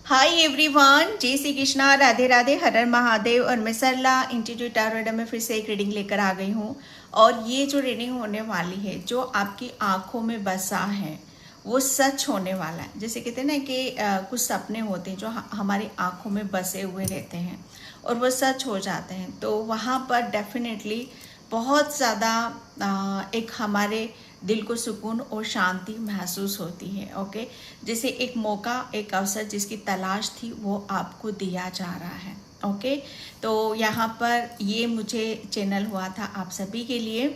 Hi everyone, जय श्री कृष्णा, राधे राधे, हर हर महादेव। और मैं सरला इंस्टीट्यूट टैरो में फिर से एक रीडिंग लेकर आ गई हूँ। और ये जो रीडिंग होने वाली है, जो आपकी आंखों में बसा है वो सच होने वाला है। जैसे कहते हैं ना कि कुछ सपने होते हैं जो हमारी आंखों में बसे हुए रहते हैं और वो सच हो जाते हैं, तो वहाँ पर डेफिनेटली बहुत ज़्यादा एक हमारे दिल को सुकून और शांति महसूस होती है। ओके, जैसे एक मौका, एक अवसर जिसकी तलाश थी वो आपको दिया जा रहा है। ओके, तो यहाँ पर ये मुझे चैनल हुआ था आप सभी के लिए।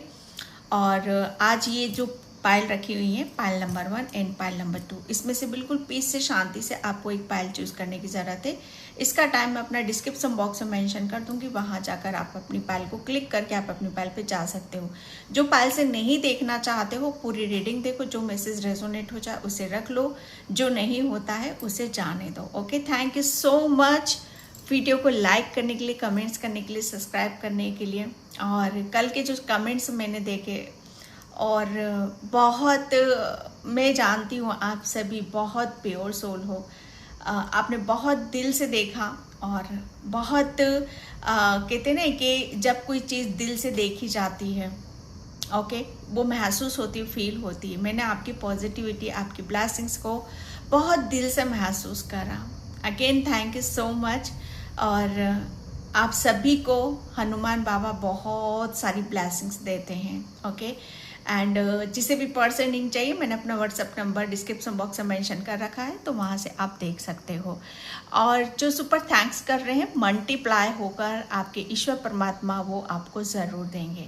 और आज ये जो पायल रखी हुई है, pile number 1 and pile number 2, इसमें से बिल्कुल पीस से शांति से आपको एक पायल चूज करने की ज़रूरत है। इसका टाइम मैं अपना डिस्क्रिप्शन बॉक्स में मेंशन कर दूंगी, वहां जाकर आप अपनी पायल को क्लिक करके आप अपनी पायल पे जा सकते हो। जो पायल से नहीं देखना चाहते हो पूरी रीडिंग देखो, जो मैसेज रेजोनेट हो जाए उसे रख लो, जो नहीं होता है उसे जाने दो। Okay, thank you so much video को लाइक करने के लिए, कमेंट्स करने के लिए, सब्सक्राइब करने के लिए। और कल के जो कमेंट्स मैंने देखे, और बहुत, मैं जानती हूँ आप सभी बहुत प्योर सोल हो, आपने बहुत दिल से देखा। और बहुत कहते ना कि जब कोई चीज़ दिल से देखी जाती है, ओके, वो महसूस होती है, फील होती है। मैंने आपकी पॉजिटिविटी, आपकी ब्लेसिंग्स को बहुत दिल से महसूस करा। Again thank you so much. और आप सभी को हनुमान बाबा बहुत सारी ब्लेसिंग्स देते हैं। ओके, एंड जिसे भी पर्सन लिंक चाहिए, मैंने अपना व्हाट्सएप नंबर डिस्क्रिप्शन बॉक्स में मेंशन कर रखा है, तो वहाँ से आप देख सकते हो। और जो सुपर थैंक्स कर रहे हैं, मल्टीप्लाई होकर आपके ईश्वर परमात्मा वो आपको ज़रूर देंगे।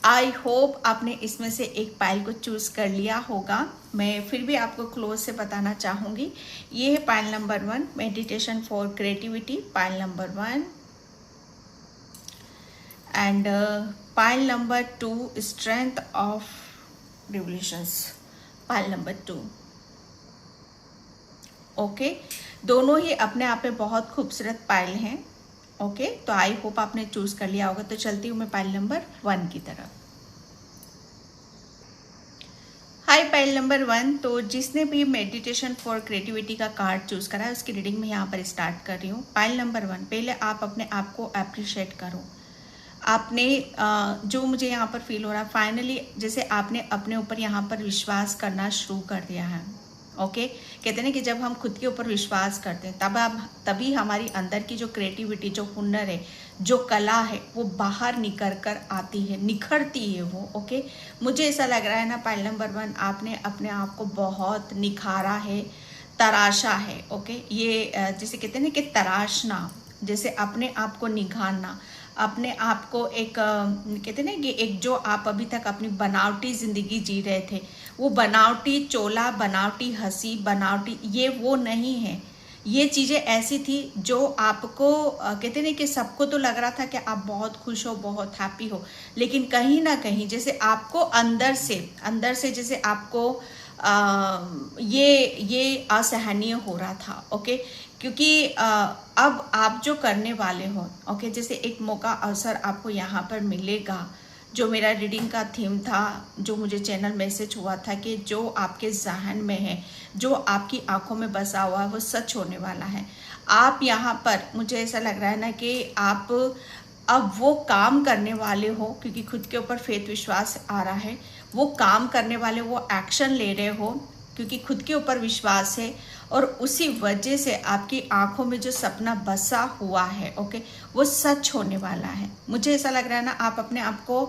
आई होप आपने इसमें से एक पायल को चूज कर लिया होगा। मैं फिर भी आपको क्लोज से बताना चाहूँगी। ये है pile number 1, meditation for creativity, pile number 1। And pile number 2, strength of revolutions, pile number 2। Okay, दोनों ही अपने आप में बहुत खूबसूरत पायल हैं। ओके, तो आई होप आपने चूज कर लिया होगा। तो चलती हूँ मैं पायल नंबर 1 की तरफ। हाय पायल नंबर 1, तो जिसने भी मेडिटेशन फॉर क्रिएटिविटी का कार्ड चूज करा है उसकी रीडिंग में यहाँ पर स्टार्ट कर रही हूँ। पायल नंबर 1, पहले आप अपने आप को अप्रिशिएट करो। आपने जो मुझे यहाँ पर फील हो रहा है, फाइनली जैसे आपने अपने ऊपर यहाँ पर विश्वास करना शुरू कर दिया है। ओके, कहते हैं ना कि जब हम खुद के ऊपर विश्वास करते हैं तभी हमारी अंदर की जो क्रिएटिविटी, जो हुनर है, जो कला है, वो बाहर निकल कर आती है, निखरती है वो। ओके, मुझे ऐसा लग रहा है ना पायल नंबर 1, आपने अपने आप को बहुत निखारा है, तराशा है। ओके, ये जैसे कहते हैं ना कि तराशना, जैसे अपने आप को निखारना, अपने आप को एक कहते हैं ना कि एक जो आप अभी तक अपनी बनावटी जिंदगी जी रहे थे, वो बनावटी चोला, बनावटी हंसी, बनावटी, ये वो नहीं है। ये चीज़ें ऐसी थी जो आपको कहते ना कि सबको तो लग रहा था कि आप बहुत खुश हो, बहुत हैप्पी हो, लेकिन कहीं ना कहीं जैसे आपको अंदर से जैसे आपको ये असहनीय हो रहा था। ओके, क्योंकि अब आप जो करने वाले हो, ओके, जैसे एक मौका, अवसर आपको यहाँ पर मिलेगा। जो मेरा रीडिंग का थीम था, जो मुझे चैनल मैसेज हुआ था कि जो आपके जहन में है, जो आपकी आंखों में बसा हुआ है, वो सच होने वाला है। आप यहाँ पर, मुझे ऐसा लग रहा है ना कि आप अब वो काम करने वाले हो, क्योंकि खुद के ऊपर फेथ विश्वास आ रहा है, वो काम करने वाले, वो एक्शन ले रहे हो क्योंकि खुद के ऊपर विश्वास है। और उसी वजह से आपकी आंखों में जो सपना बसा हुआ है, ओके, वो सच होने वाला है। मुझे ऐसा लग रहा है ना, आप अपने आप को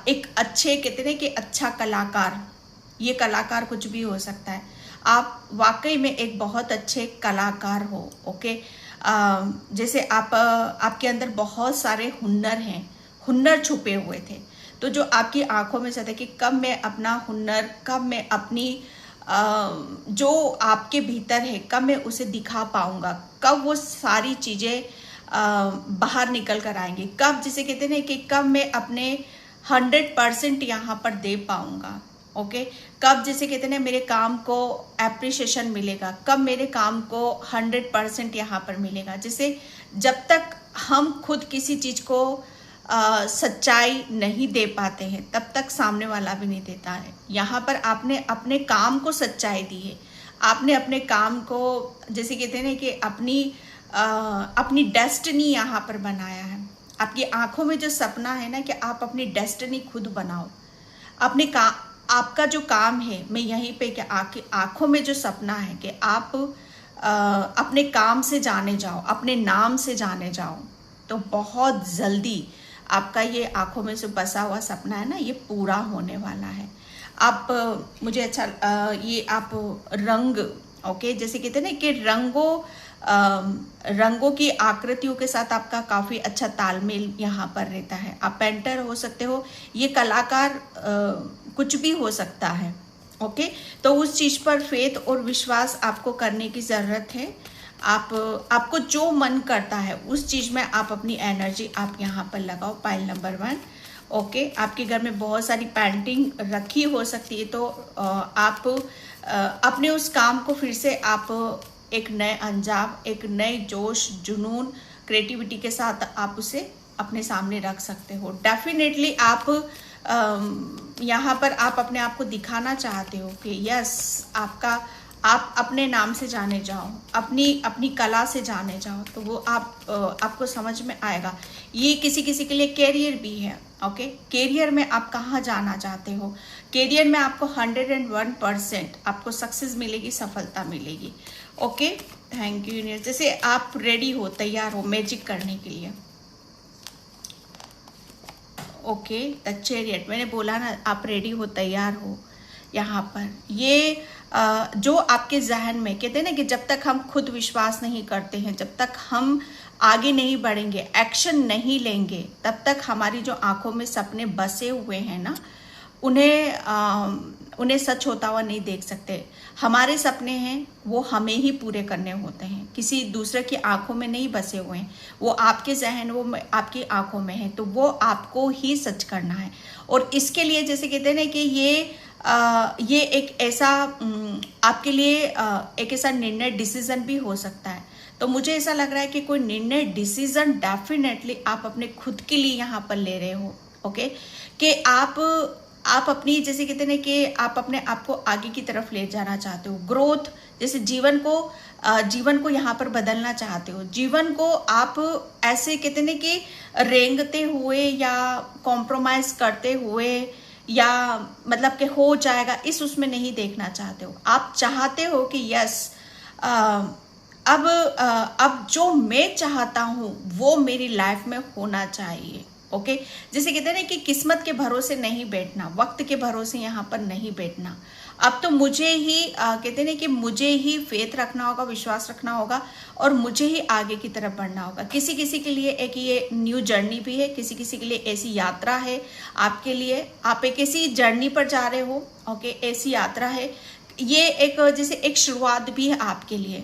एक अच्छे, कहते हैं कि अच्छा कलाकार, ये कलाकार कुछ भी हो सकता है, आप वाकई में एक बहुत अच्छे कलाकार हो। ओके, जैसे आपके अंदर बहुत सारे हुनर हैं, हुनर छुपे हुए थे, तो जो आपकी आंखों में से था कि कब मैं अपना हुनर, कब मैं अपनी जो आपके भीतर है, कब मैं उसे दिखा पाऊंगा, कब वो सारी चीज़ें बाहर निकल कर आएंगी, कब, जिसे कहते हैं कि कब मैं अपने 100% यहाँ पर दे पाऊंगा। ओके, कब, जैसे कहते हैं मेरे काम को एप्रिसिएशन मिलेगा, कब मेरे काम को 100% यहाँ पर मिलेगा। जैसे जब तक हम खुद किसी चीज़ को सच्चाई नहीं दे पाते हैं, तब तक सामने वाला भी नहीं देता है। यहाँ पर आपने अपने काम को सच्चाई दी है, आपने अपने काम को, जैसे कहते हैं ना कि अपनी डेस्टिनी यहाँ पर बनाया है। आपकी आंखों में जो सपना है ना कि आप अपनी डेस्टिनी खुद बनाओ। अपने का आपका जो काम है, मैं यहीं पे कि आपकी आंखों में जो सपना है कि आप अपने काम से जाने जाओ, अपने नाम से जाने जाओ, तो बहुत जल्दी आपका ये आंखों में से बसा हुआ सपना है ना, ये पूरा होने वाला है। आप मुझे अच्छा ये आप रंग, ओके, जैसे कहते हैं ना कि रंगों की आकृतियों के साथ आपका काफ़ी अच्छा तालमेल यहाँ पर रहता है। आप पेंटर हो सकते हो, ये कलाकार कुछ भी हो सकता है, ओके। तो उस चीज़ पर फेथ और विश्वास आपको करने की ज़रूरत है। आपको जो मन करता है उस चीज़ में आप अपनी एनर्जी आप यहाँ पर लगाओ। Pile number 1, okay. आपके घर में बहुत सारी पेंटिंग रखी हो सकती है, तो आप अपने उस काम को फिर से आप एक नए अंजाम, एक नए जोश, जुनून, क्रिएटिविटी के साथ आप उसे अपने सामने रख सकते हो। डेफिनेटली आप यहाँ पर आप अपने आप को दिखाना चाहते हो कि यस, आप अपने नाम से जाने जाओ, अपनी कला से जाने जाओ, तो वो आपको समझ में आएगा। ये किसी किसी के लिए कैरियर भी है, ओके। कैरियर में आप कहाँ जाना चाहते हो, कैरियर में आपको 101% आपको सक्सेस मिलेगी, सफलता मिलेगी, ओके। Thank you universe. जैसे आप रेडी हो, तैयार हो मैजिक करने के लिए, ओके। द चैरियट, मैंने बोला ना, आप रेडी हो, तैयार हो। यहाँ पर ये जो आपके जहन में, कहते हैं ना कि जब तक हम खुद विश्वास नहीं करते हैं, जब तक हम आगे नहीं बढ़ेंगे, एक्शन नहीं लेंगे, तब तक हमारी जो आंखों में सपने बसे हुए हैं ना, उन्हें सच होता हुआ नहीं देख सकते। हमारे सपने हैं वो हमें ही पूरे करने होते हैं, किसी दूसरे की आंखों में नहीं बसे हुए हैं। वो आपके जहन, वो आपकी आंखों में है, तो वो आपको ही सच करना है। और इसके लिए जैसे कहते हैं ना कि ये एक ऐसा आपके लिए एक ऐसा निर्णय, डिसीजन भी हो सकता है। तो मुझे ऐसा लग रहा है कि कोई निर्णय, डिसीजन डेफिनेटली आप अपने खुद के लिए यहाँ पर ले रहे हो, ओके। कि आप अपनी, जैसे कहते हैं कि आप अपने आप को आगे की तरफ ले जाना चाहते हो, ग्रोथ, जैसे जीवन को यहाँ पर बदलना चाहते हो। जीवन को आप ऐसे कहते हैं कि रेंगते हुए या कॉम्प्रोमाइज करते हुए या मतलब कि हो जाएगा, इस उसमें नहीं देखना चाहते हो। आप चाहते हो कि यस, अब जो मैं चाहता हूँ वो मेरी लाइफ में होना चाहिए, ओके। जैसे कहते हैं ना कि किस्मत के भरोसे नहीं बैठना, वक्त के भरोसे यहाँ पर नहीं बैठना। अब तो मुझे ही कहते हैं ना कि मुझे ही फेथ रखना होगा, विश्वास रखना होगा, और मुझे ही आगे की तरफ बढ़ना होगा। किसी किसी के लिए एक ये न्यू जर्नी भी है, किसी किसी के लिए ऐसी यात्रा है आपके लिए, आप एक ऐसी जर्नी पर जा रहे हो, ओके। ऐसी यात्रा है, ये एक जैसे एक शुरुआत भी है आपके लिए।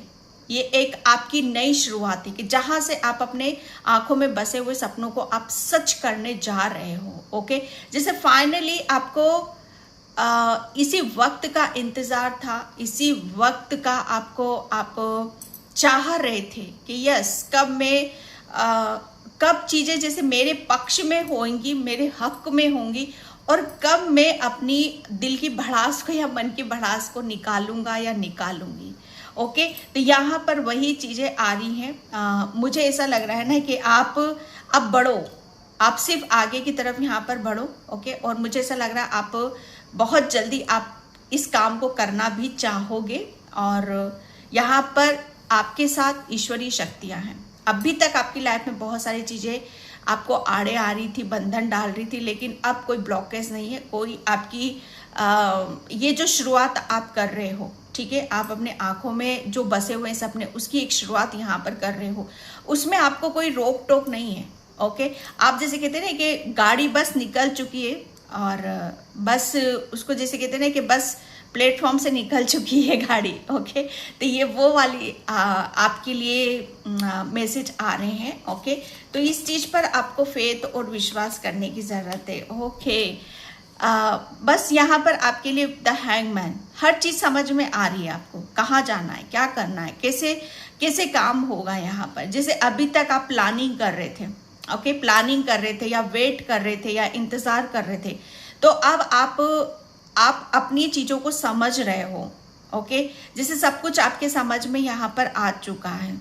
ये एक आपकी नई शुरुआत है कि जहां से आप अपने आंखों में बसे हुए सपनों को आप सच करने जा रहे हो, ओके। जैसे फाइनली आपको इसी वक्त का इंतजार था, इसी वक्त का आप चाह रहे थे कि यस, कब चीजें जैसे मेरे पक्ष में होंगी, मेरे हक में होंगी, और कब मैं अपनी दिल की भड़ास को या मन की भड़ास को निकालूंगा या निकालूंगी, ओके। तो यहाँ पर वही चीजें आ रही हैं। मुझे ऐसा लग रहा है ना कि आप अब बढ़ो, आप सिर्फ आगे की तरफ यहाँ पर बढ़ो, ओके। और मुझे ऐसा लग रहा है आप बहुत जल्दी आप इस काम को करना भी चाहोगे, और यहाँ पर आपके साथ ईश्वरीय शक्तियाँ हैं। अभी तक आपकी लाइफ में बहुत सारी चीज़ें आपको आड़े आ रही थी, बंधन डाल रही थी, लेकिन अब कोई ब्लॉकेज नहीं है, कोई आपकी ये जो शुरुआत आप कर रहे हो, ठीक है, आप अपने आंखों में जो बसे हुए सपने, उसकी एक शुरुआत यहाँ पर कर रहे हो, उसमें आपको कोई रोक टोक नहीं है, ओके। आप जैसे कहते हैं ना कि गाड़ी बस निकल चुकी है, और बस उसको जैसे कहते हैं ना कि बस प्लेटफॉर्म से निकल चुकी है गाड़ी, ओके। तो ये वो वाली आपके लिए मैसेज आ रहे हैं, ओके। तो इस चीज़ पर आपको फेथ और विश्वास करने की ज़रूरत है, ओके। बस यहाँ पर आपके लिए द हैंगमैन, हर चीज़ समझ में आ रही है आपको, कहाँ जाना है, क्या करना है, कैसे काम होगा यहाँ पर। जैसे अभी तक आप प्लानिंग कर रहे थे, ओके, प्लानिंग कर रहे थे या वेट कर रहे थे या इंतज़ार कर रहे थे, तो अब आप अपनी चीज़ों को समझ रहे हो, ओके, जैसे सब कुछ आपके समझ में यहाँ पर आ चुका है।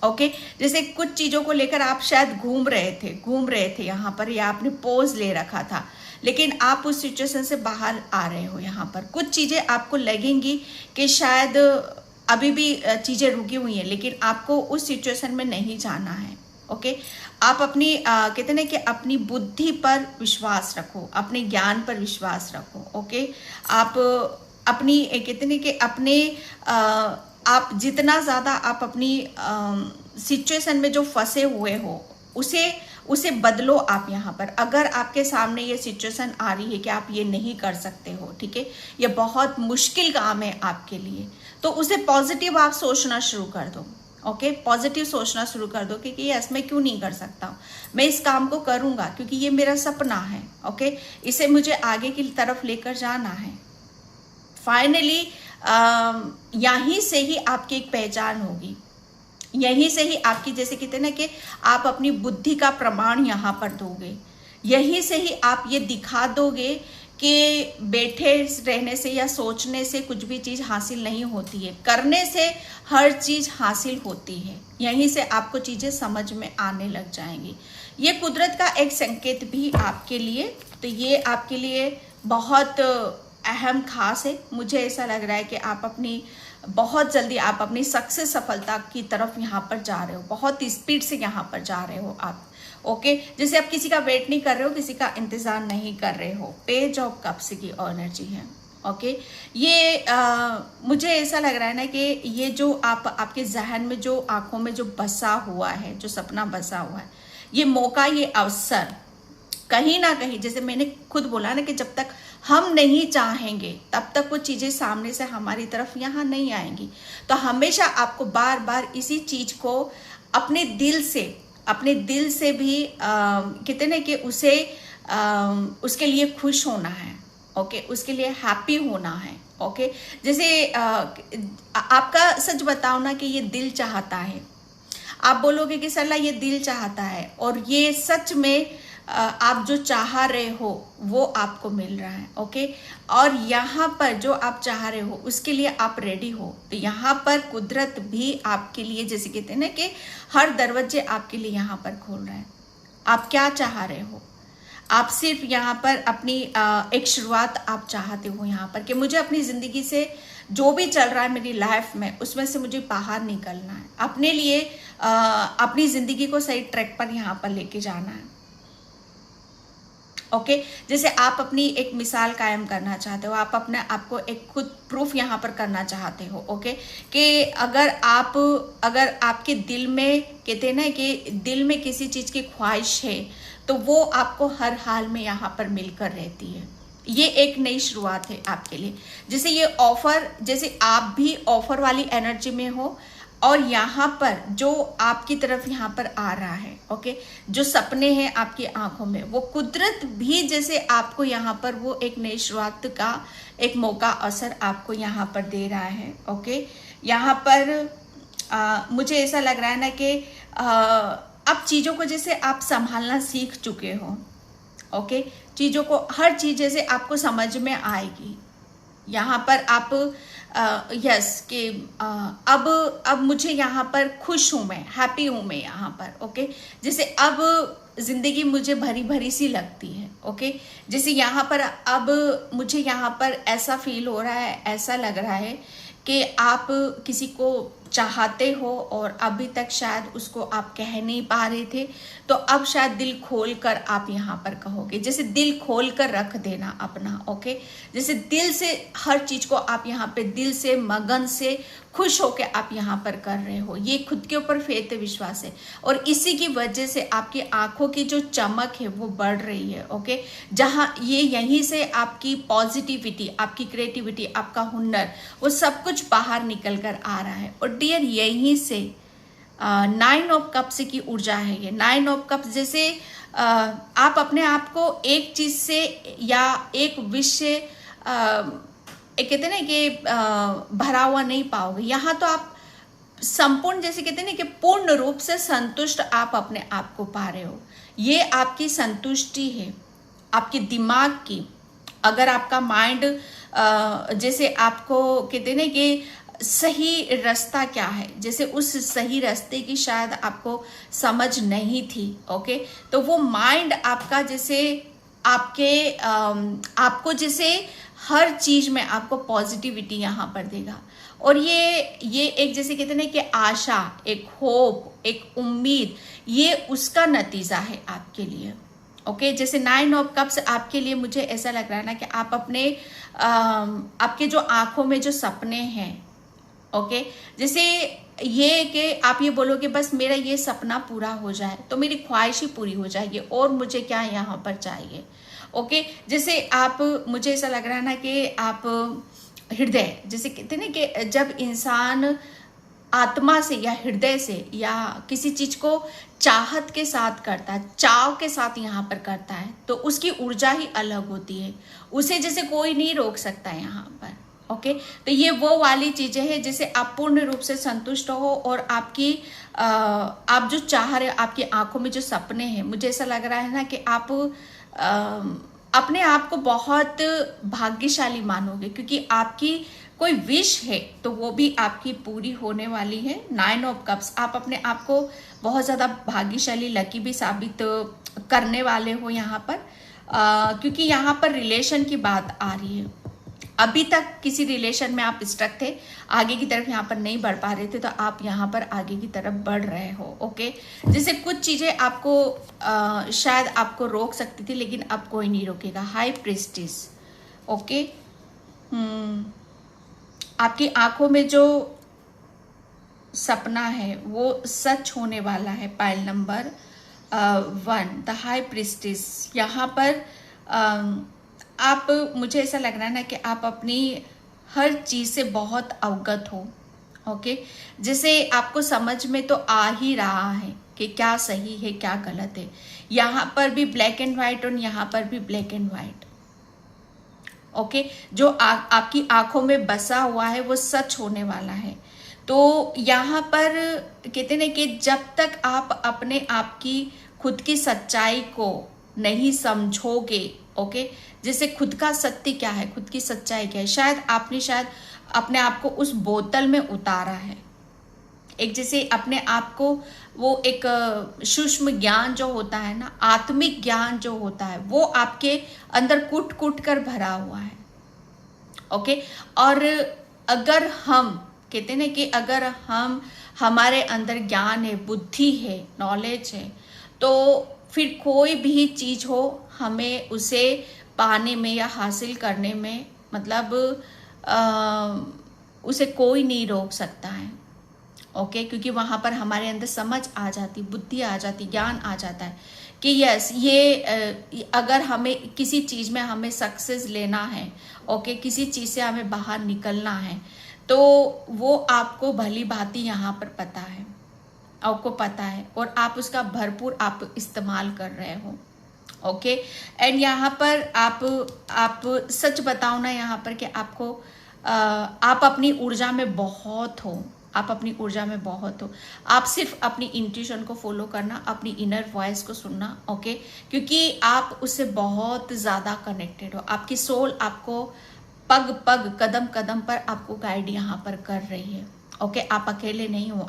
ओके, जैसे कुछ चीज़ों को लेकर आप शायद घूम रहे थे यहाँ पर, या आपने पोज ले रखा था, लेकिन आप उस सिचुएशन से बाहर आ रहे हो। यहाँ पर कुछ चीज़ें आपको लगेंगी कि शायद अभी भी चीज़ें रुकी हुई हैं, लेकिन आपको उस सिचुएशन में नहीं जाना है। ओके, आप अपनी कहते हैं कि अपनी बुद्धि पर विश्वास रखो, अपने ज्ञान पर विश्वास रखो। ओके, आप अपनी कहते हैं कि अपने आप जितना ज़्यादा आप अपनी सिचुएशन में जो फंसे हुए हो उसे बदलो आप यहाँ पर। अगर आपके सामने ये सिचुएशन आ रही है कि आप ये नहीं कर सकते हो, ठीक है, ये बहुत मुश्किल काम है आपके लिए, तो उसे पॉजिटिव आप सोचना शुरू कर दो। ओके, पॉजिटिव सोचना शुरू कर दो कि यस, मैं क्यों नहीं कर सकता हूँ, मैं इस काम को करूँगा क्योंकि ये मेरा सपना है। ओके, इसे मुझे आगे की तरफ लेकर जाना है। फाइनली यहीं से ही आपकी एक पहचान होगी, यहीं से ही आपकी, जैसे कहते हैं ना कि आप अपनी बुद्धि का प्रमाण यहाँ पर दोगे, यहीं से ही आप ये दिखा दोगे कि बैठे रहने से या सोचने से कुछ भी चीज़ हासिल नहीं होती है, करने से हर चीज़ हासिल होती है। यहीं से आपको चीज़ें समझ में आने लग जाएंगी। ये कुदरत का एक संकेत भी आपके लिए, तो ये आपके लिए बहुत अहम खास है। मुझे ऐसा लग रहा है कि आप अपनी बहुत जल्दी आप अपनी सक्सेस सफलता की तरफ यहाँ पर जा रहे हो, बहुत स्पीड से यहाँ पर जा रहे हो आप। ओके, जैसे आप किसी का वेट नहीं कर रहे हो, किसी का इंतजार नहीं कर रहे हो। पेज ऑफ कप्स की एनर्जी है। ओके, ये मुझे ऐसा लग रहा है ना कि ये जो आपके जहन में जो आंखों में जो बसा हुआ है, जो सपना बसा हुआ है, ये मौका, ये अवसर कहीं ना कहीं, जैसे मैंने खुद बोला ना कि जब तक हम नहीं चाहेंगे तब तक वो चीज़ें सामने से हमारी तरफ यहाँ नहीं आएंगी। तो हमेशा आपको बार बार इसी चीज़ को अपने दिल से भी कहते ना कि उसके लिए खुश होना है। ओके, उसके लिए हैप्पी होना है। ओके, जैसे आपका सच बताओ ना कि ये दिल चाहता है, आप बोलोगे कि सल्ला ये दिल चाहता है, और ये सच में आप जो चाह रहे हो वो आपको मिल रहा है। ओके, और यहाँ पर जो आप चाह रहे हो उसके लिए आप रेडी हो, तो यहाँ पर कुदरत भी आपके लिए, जैसे कहते हैं ना कि हर दरवाजे आपके लिए यहाँ पर खोल रहा है। आप क्या चाह रहे हो? आप सिर्फ यहाँ पर अपनी एक शुरुआत आप चाहते हो यहाँ पर कि मुझे अपनी ज़िंदगी से जो भी चल रहा है मेरी लाइफ में, उसमें से मुझे बाहर निकलना है, अपने लिए अपनी ज़िंदगी को सही ट्रैक पर यहाँ पर लेके जाना है। ओके, जैसे आप अपनी एक मिसाल कायम करना चाहते हो, आप अपने आपको एक खुद प्रूफ यहाँ पर करना चाहते हो। ओके, कि अगर आपके दिल में, कहते हैं ना कि दिल में किसी चीज़ की ख्वाहिश है, तो वो आपको हर हाल में यहाँ पर मिलकर रहती है। ये एक नई शुरुआत है आपके लिए। जैसे ये ऑफर, जैसे आप भी ऑफर वाली एनर्जी में हो, और यहाँ पर जो आपकी तरफ यहाँ पर आ रहा है, ओके, जो सपने हैं आपकी आंखों में, वो कुदरत भी जैसे आपको यहाँ पर वो एक नई शुरुआत का एक मौका अवसर आपको यहाँ पर दे रहा है। ओके, यहाँ पर मुझे ऐसा लग रहा है ना कि अब चीज़ों को जैसे आप संभालना सीख चुके हो। ओके, चीज़ों को, हर चीज़ जैसे आपको समझ में आएगी। यहाँ पर आप यस कि अब मुझे यहाँ पर खुश हूँ, मैं हैप्पी हूँ मैं यहाँ पर। ओके, जैसे अब ज़िंदगी मुझे भरी भरी सी लगती है। ओके, जैसे यहाँ पर अब मुझे यहाँ पर ऐसा फील हो रहा है, ऐसा लग रहा है कि आप किसी को चाहते हो और अभी तक शायद उसको आप कह नहीं पा रहे थे, तो अब शायद दिल खोल कर आप यहाँ पर कहोगे। जैसे दिल खोल कर रख देना अपना। ओके, जैसे दिल से हर चीज़ को आप यहाँ पे दिल से मगन से खुश होकर आप यहाँ पर कर रहे हो। ये खुद के ऊपर फेथ विश्वास है, और इसी की वजह से आपकी आंखों की जो चमक है वो बढ़ रही है। ओके, जहाँ ये यहीं से आपकी पॉजिटिविटी, आपकी क्रिएटिविटी, आपका हुनर, वो सब कुछ बाहर निकल कर आ रहा है। और डियर, यहीं से 9 ऑफ कप्स की ऊर्जा है ये। 9 ऑफ कप्स, जैसे आप अपने आप को एक चीज से या एक विश से कहते हैं ना कि भरा हुआ नहीं पाओगे। यहाँ तो आप संपूर्ण, जैसे कहते हैं ना कि पूर्ण रूप से संतुष्ट आप अपने आप को पा रहे हो। ये आपकी संतुष्टि है आपके दिमाग की। अगर आपका माइंड जैसे आपको कहते ना कि सही रास्ता क्या है, जैसे उस सही रास्ते की शायद आपको समझ नहीं थी। ओके, तो वो माइंड आपका जैसे आपको जैसे हर चीज में आपको पॉजिटिविटी यहाँ पर देगा। और ये एक जैसे कहते हैं ना कि आशा, एक होप, एक उम्मीद, ये उसका नतीजा है आपके लिए। ओके, जैसे 9 ऑफ कप्स आपके लिए मुझे ऐसा लग रहा है ना कि आप अपने आपके जो आंखों में जो सपने हैं, ओके, जैसे ये कि आप ये बोलो कि बस मेरा ये सपना पूरा हो जाए तो मेरी ख्वाहिश ही पूरी हो जाएगी और मुझे क्या यहाँ पर चाहिए। ओके, जैसे आप, मुझे ऐसा लग रहा है ना कि आप हृदय, जैसे कहते हैं ना कि जब इंसान आत्मा से या हृदय से या किसी चीज को चाहत के साथ करता है, चाव के साथ यहाँ पर करता है, तो उसकी ऊर्जा ही अलग होती है, उसे जैसे कोई नहीं रोक सकता है यहाँ पर। ओके, तो ये वो वाली चीजें हैं जिसे आप पूर्ण रूप से संतुष्ट हो और आपकी आप जो चाह रहे, आपकी आंखों में जो सपने हैं, मुझे ऐसा लग रहा है ना कि आप अपने आप को बहुत भाग्यशाली मानोगे, क्योंकि आपकी कोई विश है तो वो भी आपकी पूरी होने वाली है। 9 ऑफ कप्स, आप अपने आप को बहुत ज़्यादा भाग्यशाली, लकी भी साबित करने वाले हो यहाँ पर, क्योंकि यहाँ पर रिलेशन की बात आ रही है। अभी तक किसी रिलेशन में आप स्टक थे, आगे की तरफ यहाँ पर नहीं बढ़ पा रहे थे, तो आप यहाँ पर आगे की तरफ बढ़ रहे हो। ओके, जैसे कुछ चीज़ें आपको शायद आपको रोक सकती थी, लेकिन अब कोई नहीं रोकेगा। हाई प्रीस्टिस, ओके, आपकी आंखों में जो सपना है वो सच होने वाला है। Pile number 1, the high priestess. यहाँ पर आप, मुझे ऐसा लग रहा है ना कि आप अपनी हर चीज़ से बहुत अवगत हो। ओके, जैसे आपको समझ में तो आ ही रहा है कि क्या सही है क्या गलत है। यहाँ पर भी ब्लैक एंड वाइट और यहाँ पर भी ब्लैक एंड वाइट। ओके, जो आपकी आंखों में बसा हुआ है वो सच होने वाला है। तो यहाँ पर कहते हैं कि जब तक आप अपने आप की खुद की सच्चाई को नहीं समझोगे, ओके, जैसे खुद का सत्य क्या है, खुद की सच्चाई क्या है, शायद आपने अपने आप को उस बोतल में उतारा है। एक जैसे अपने आप को वो एक सूक्ष्म ज्ञान जो होता है ना, आत्मिक ज्ञान जो होता है, वो आपके अंदर कूट कूट कर भरा हुआ है। ओके, और अगर हम कहते हैं ना कि अगर हमारे अंदर ज्ञान है, बुद्धि है, नॉलेज है, तो फिर कोई भी चीज हो, हमें उसे पाने में या हासिल करने में, मतलब उसे कोई नहीं रोक सकता है। ओके, क्योंकि वहां पर हमारे अंदर समझ आ जाती, बुद्धि आ जाती, ज्ञान आ जाता है कि यस, ये अगर हमें किसी चीज में हमें सक्सेस लेना है, ओके, किसी चीज से हमें बाहर निकलना है, तो वो आपको भली भांति यहाँ पर पता है, आपको पता है, और आप उसका भरपूर आप इस्तेमाल कर रहे हो। ओके, एंड यहाँ पर आप सच बताओ ना यहाँ पर कि आपको आप अपनी ऊर्जा में बहुत हो, आप अपनी ऊर्जा में बहुत हो। आप सिर्फ अपनी इंट्यूशन को फॉलो करना, अपनी इनर वॉइस को सुनना। ओके, क्योंकि आप उससे बहुत ज़्यादा कनेक्टेड हो। आपकी सोल आपको पग पग, कदम कदम पर आपको गाइड यहाँ पर कर रही है। ओके, आप अकेले नहीं हो।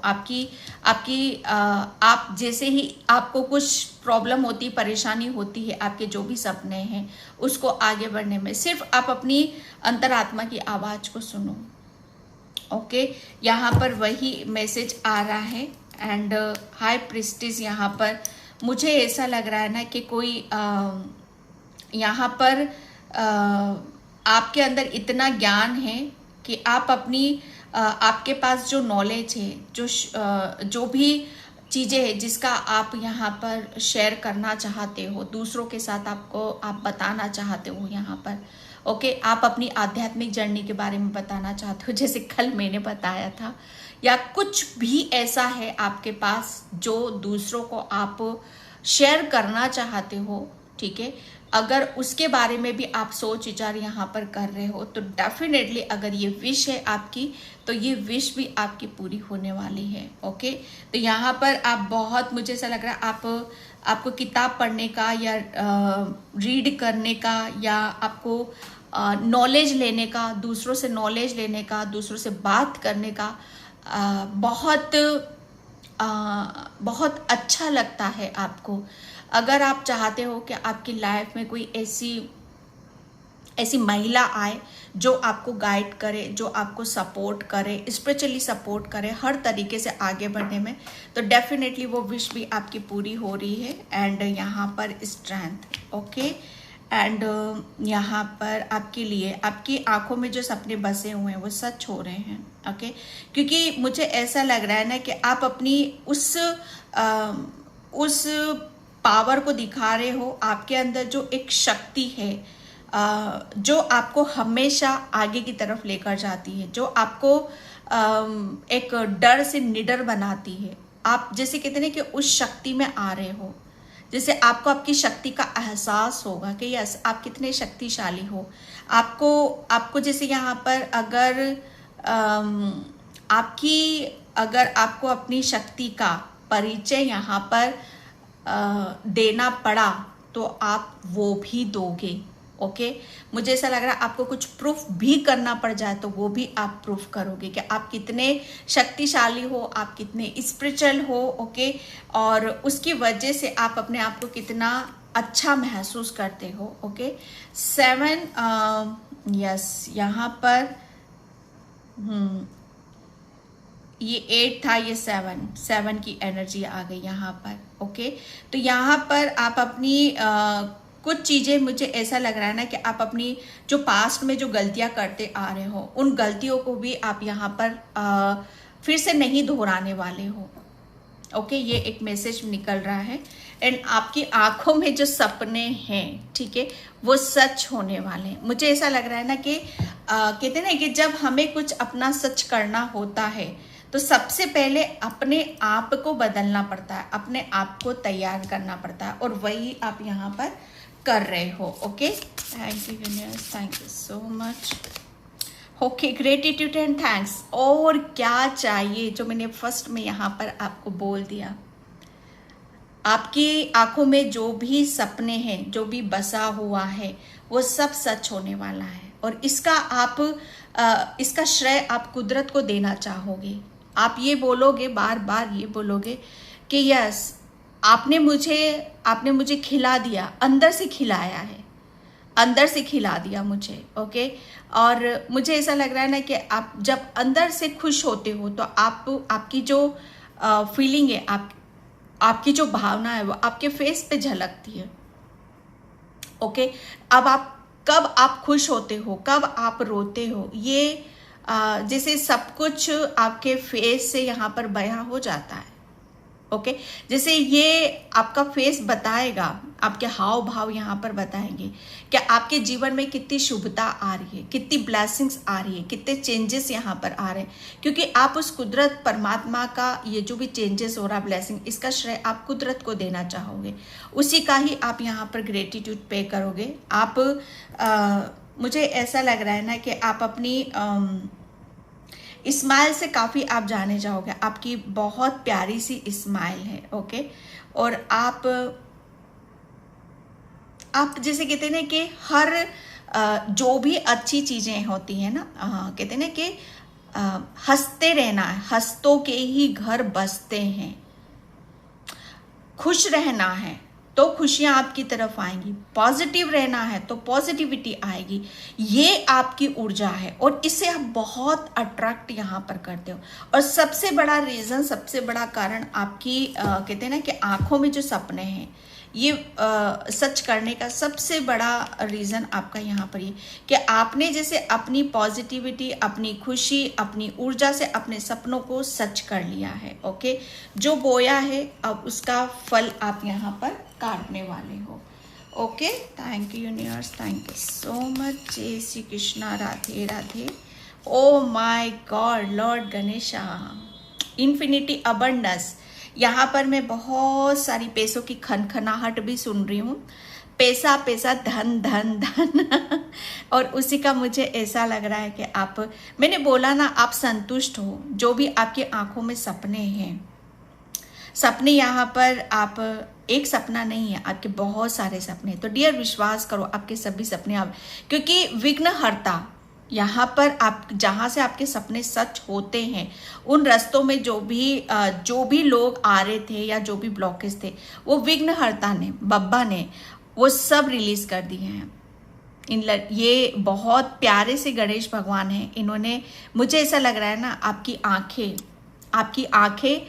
आप जैसे ही आपको कुछ प्रॉब्लम होती, परेशानी होती है, आपके जो भी सपने हैं उसको आगे बढ़ने में, सिर्फ आप अपनी अंतरात्मा की आवाज को सुनो। ओके, यहाँ पर वही मैसेज आ रहा है। एंड हाई प्रीस्टिस, यहाँ पर मुझे ऐसा लग रहा है ना कि कोई यहाँ पर आपके अंदर इतना ज्ञान है कि आप अपनी आपके पास जो नॉलेज है, जो भी चीज़ें हैं जिसका आप यहाँ पर शेयर करना चाहते हो दूसरों के साथ, आप बताना चाहते हो यहाँ पर। ओके, आप अपनी आध्यात्मिक जर्नी के बारे में बताना चाहते हो, जैसे कल मैंने बताया था, या कुछ भी ऐसा है आपके पास जो दूसरों को आप शेयर करना चाहते हो। ठीक है, अगर उसके बारे में भी आप सोच विचार यहाँ पर कर रहे हो, तो डेफिनेटली अगर ये विश है आपकी, तो ये विश भी आपकी पूरी होने वाली है। ओके, तो यहाँ पर आप बहुत, मुझे ऐसा लग रहा है आपको किताब पढ़ने का या रीड करने का, या आपको नॉलेज लेने का, दूसरों से नॉलेज लेने का, दूसरों से बात करने का बहुत बहुत अच्छा लगता है आपको। अगर आप चाहते हो कि आपकी लाइफ में कोई ऐसी महिला आए जो आपको गाइड करे, जो आपको सपोर्ट करे, स्पिरिचुअली सपोर्ट करे हर तरीके से आगे बढ़ने में, तो डेफिनेटली वो विश भी आपकी पूरी हो रही है। एंड यहाँ पर स्ट्रेंथ, ओके। एंड यहाँ पर आपके लिए आपकी आंखों में जो सपने बसे हुए हैं वो सच हो रहे हैं, ओके। क्योंकि मुझे ऐसा लग रहा है ना कि आप अपनी उस पावर को दिखा रहे हो। आपके अंदर जो एक शक्ति है जो आपको हमेशा आगे की तरफ लेकर जाती है, जो आपको एक डर से निडर बनाती है। आप जैसे कहते हैं कि उस शक्ति में आ रहे हो, जैसे आपको आपकी शक्ति का एहसास होगा कि यस आप कितने शक्तिशाली हो। आपको जैसे यहाँ पर अगर आपको अपनी शक्ति का परिचय यहाँ पर देना पड़ा तो आप वो भी दोगे, ओके। मुझे ऐसा लग रहा है आपको कुछ प्रूफ भी करना पड़ जाए तो वो भी आप प्रूफ करोगे कि आप कितने शक्तिशाली हो, आप कितने स्पिरिचुअल हो, ओके। और उसकी वजह से आप अपने आप को कितना अच्छा महसूस करते हो, ओके। 7 यस यहाँ पर ये 8 था, ये 7 की एनर्जी आ गई यहाँ पर, ओके। तो यहाँ पर आप अपनी कुछ चीज़ें, मुझे ऐसा लग रहा है ना कि आप अपनी जो पास्ट में जो गलतियां करते आ रहे हो उन गलतियों को भी आप यहाँ पर फिर से नहीं दोहराने वाले हो, ओके। ये एक मैसेज निकल रहा है। एंड आपकी आंखों में जो सपने हैं, ठीक है, वो सच होने वाले हैं। मुझे ऐसा लग रहा है ना कि कहते हैं ना कि जब हमें कुछ अपना सच करना होता है तो सबसे पहले अपने आप को बदलना पड़ता है, अपने आप को तैयार करना पड़ता है, और वही आप यहाँ पर कर रहे हो, okay. Thank you universe, thank you so much, okay. Gratitude and thanks. और क्या चाहिए जो मैंने फर्स्ट में यहाँ पर आपको बोल दिया। आपकी आंखों में जो भी सपने हैं, जो भी बसा हुआ है, वो सब सच होने वाला है। और इसका श्रेय आप कुदरत को देना चाहोगे। आप ये बोलोगे, बार बार ये बोलोगे कि यस आपने मुझे खिला दिया, अंदर से खिलाया है, अंदर से खिला दिया मुझे, ओके। और मुझे ऐसा लग रहा है ना कि आप जब अंदर से खुश होते हो तो आपकी जो फीलिंग है, आपकी जो भावना है वो आपके फेस पे झलकती है, ओके। कब आप खुश होते हो, कब आप रोते हो, ये जैसे सब कुछ आपके फेस से यहाँ पर बयां हो जाता है, ओके। जैसे ये आपका फेस बताएगा, आपके हाव भाव यहाँ पर बताएंगे कि आपके जीवन में कितनी शुभता आ रही है, कितनी ब्लेसिंग्स आ रही है, कितने चेंजेस यहाँ पर आ रहे हैं। क्योंकि आप उस कुदरत परमात्मा का ये जो भी चेंजेस हो रहा, ब्लेसिंग, इसका श्रेय आप कुदरत को देना चाहोगे, उसी का ही आप यहाँ पर ग्रेटिट्यूड पे करोगे। मुझे ऐसा लग रहा है ना कि आप अपनी स्माइल से काफ़ी आप जाने जाओगे। आपकी बहुत प्यारी सी स्माइल है, ओके। और आप जैसे कहते हैं ना कि हर जो भी अच्छी चीज़ें होती हैं ना, कहते हैं ना कि हंसते रहना है, हंसतों के ही घर बसते हैं। खुश रहना है तो खुशियां आपकी तरफ आएंगी, पॉजिटिव रहना है तो पॉजिटिविटी आएगी। ये आपकी ऊर्जा है और इससे आप बहुत अट्रैक्ट यहाँ पर करते हो। और सबसे बड़ा रीज़न, सबसे बड़ा कारण आपकी कहते हैं ना कि आंखों में जो सपने हैं, ये सच करने का सबसे बड़ा रीज़न आपका यहाँ पर ये कि आपने जैसे अपनी पॉजिटिविटी, अपनी खुशी, अपनी ऊर्जा से अपने सपनों को सच कर लिया है, ओके। जो बोया है अब उसका फल आप यहाँ पर काटने वाले हो, okay. Thank you universe, thank you so much. जय Shri Krishna, Radhe Radhe. Oh my God, lord Ganesha, infinity abundance. यहाँ पर मैं बहुत सारी पैसों की खनखनाहट भी सुन रही हूँ। पैसा पैसा, धन धन धन और उसी का मुझे ऐसा लग रहा है कि मैंने बोला ना, आप संतुष्ट हो। जो भी आपकी आंखों में सपने हैं, सपने यहाँ पर आप एक सपना नहीं है, आपके बहुत सारे सपने हैं। तो डियर विश्वास करो आपके सभी सपने आप, क्योंकि विघ्नहर्ता यहाँ पर आप जहाँ से आपके सपने सच होते हैं उन रास्तों में जो भी लोग आ रहे थे या जो भी ब्लॉकेज थे वो विघ्नहर्ता ने, बब्बा ने वो सब रिलीज कर दिए हैं। ये बहुत प्यारे से गणेश भगवान हैं। इन्होंने, मुझे ऐसा लग रहा है ना, आपकी आंखें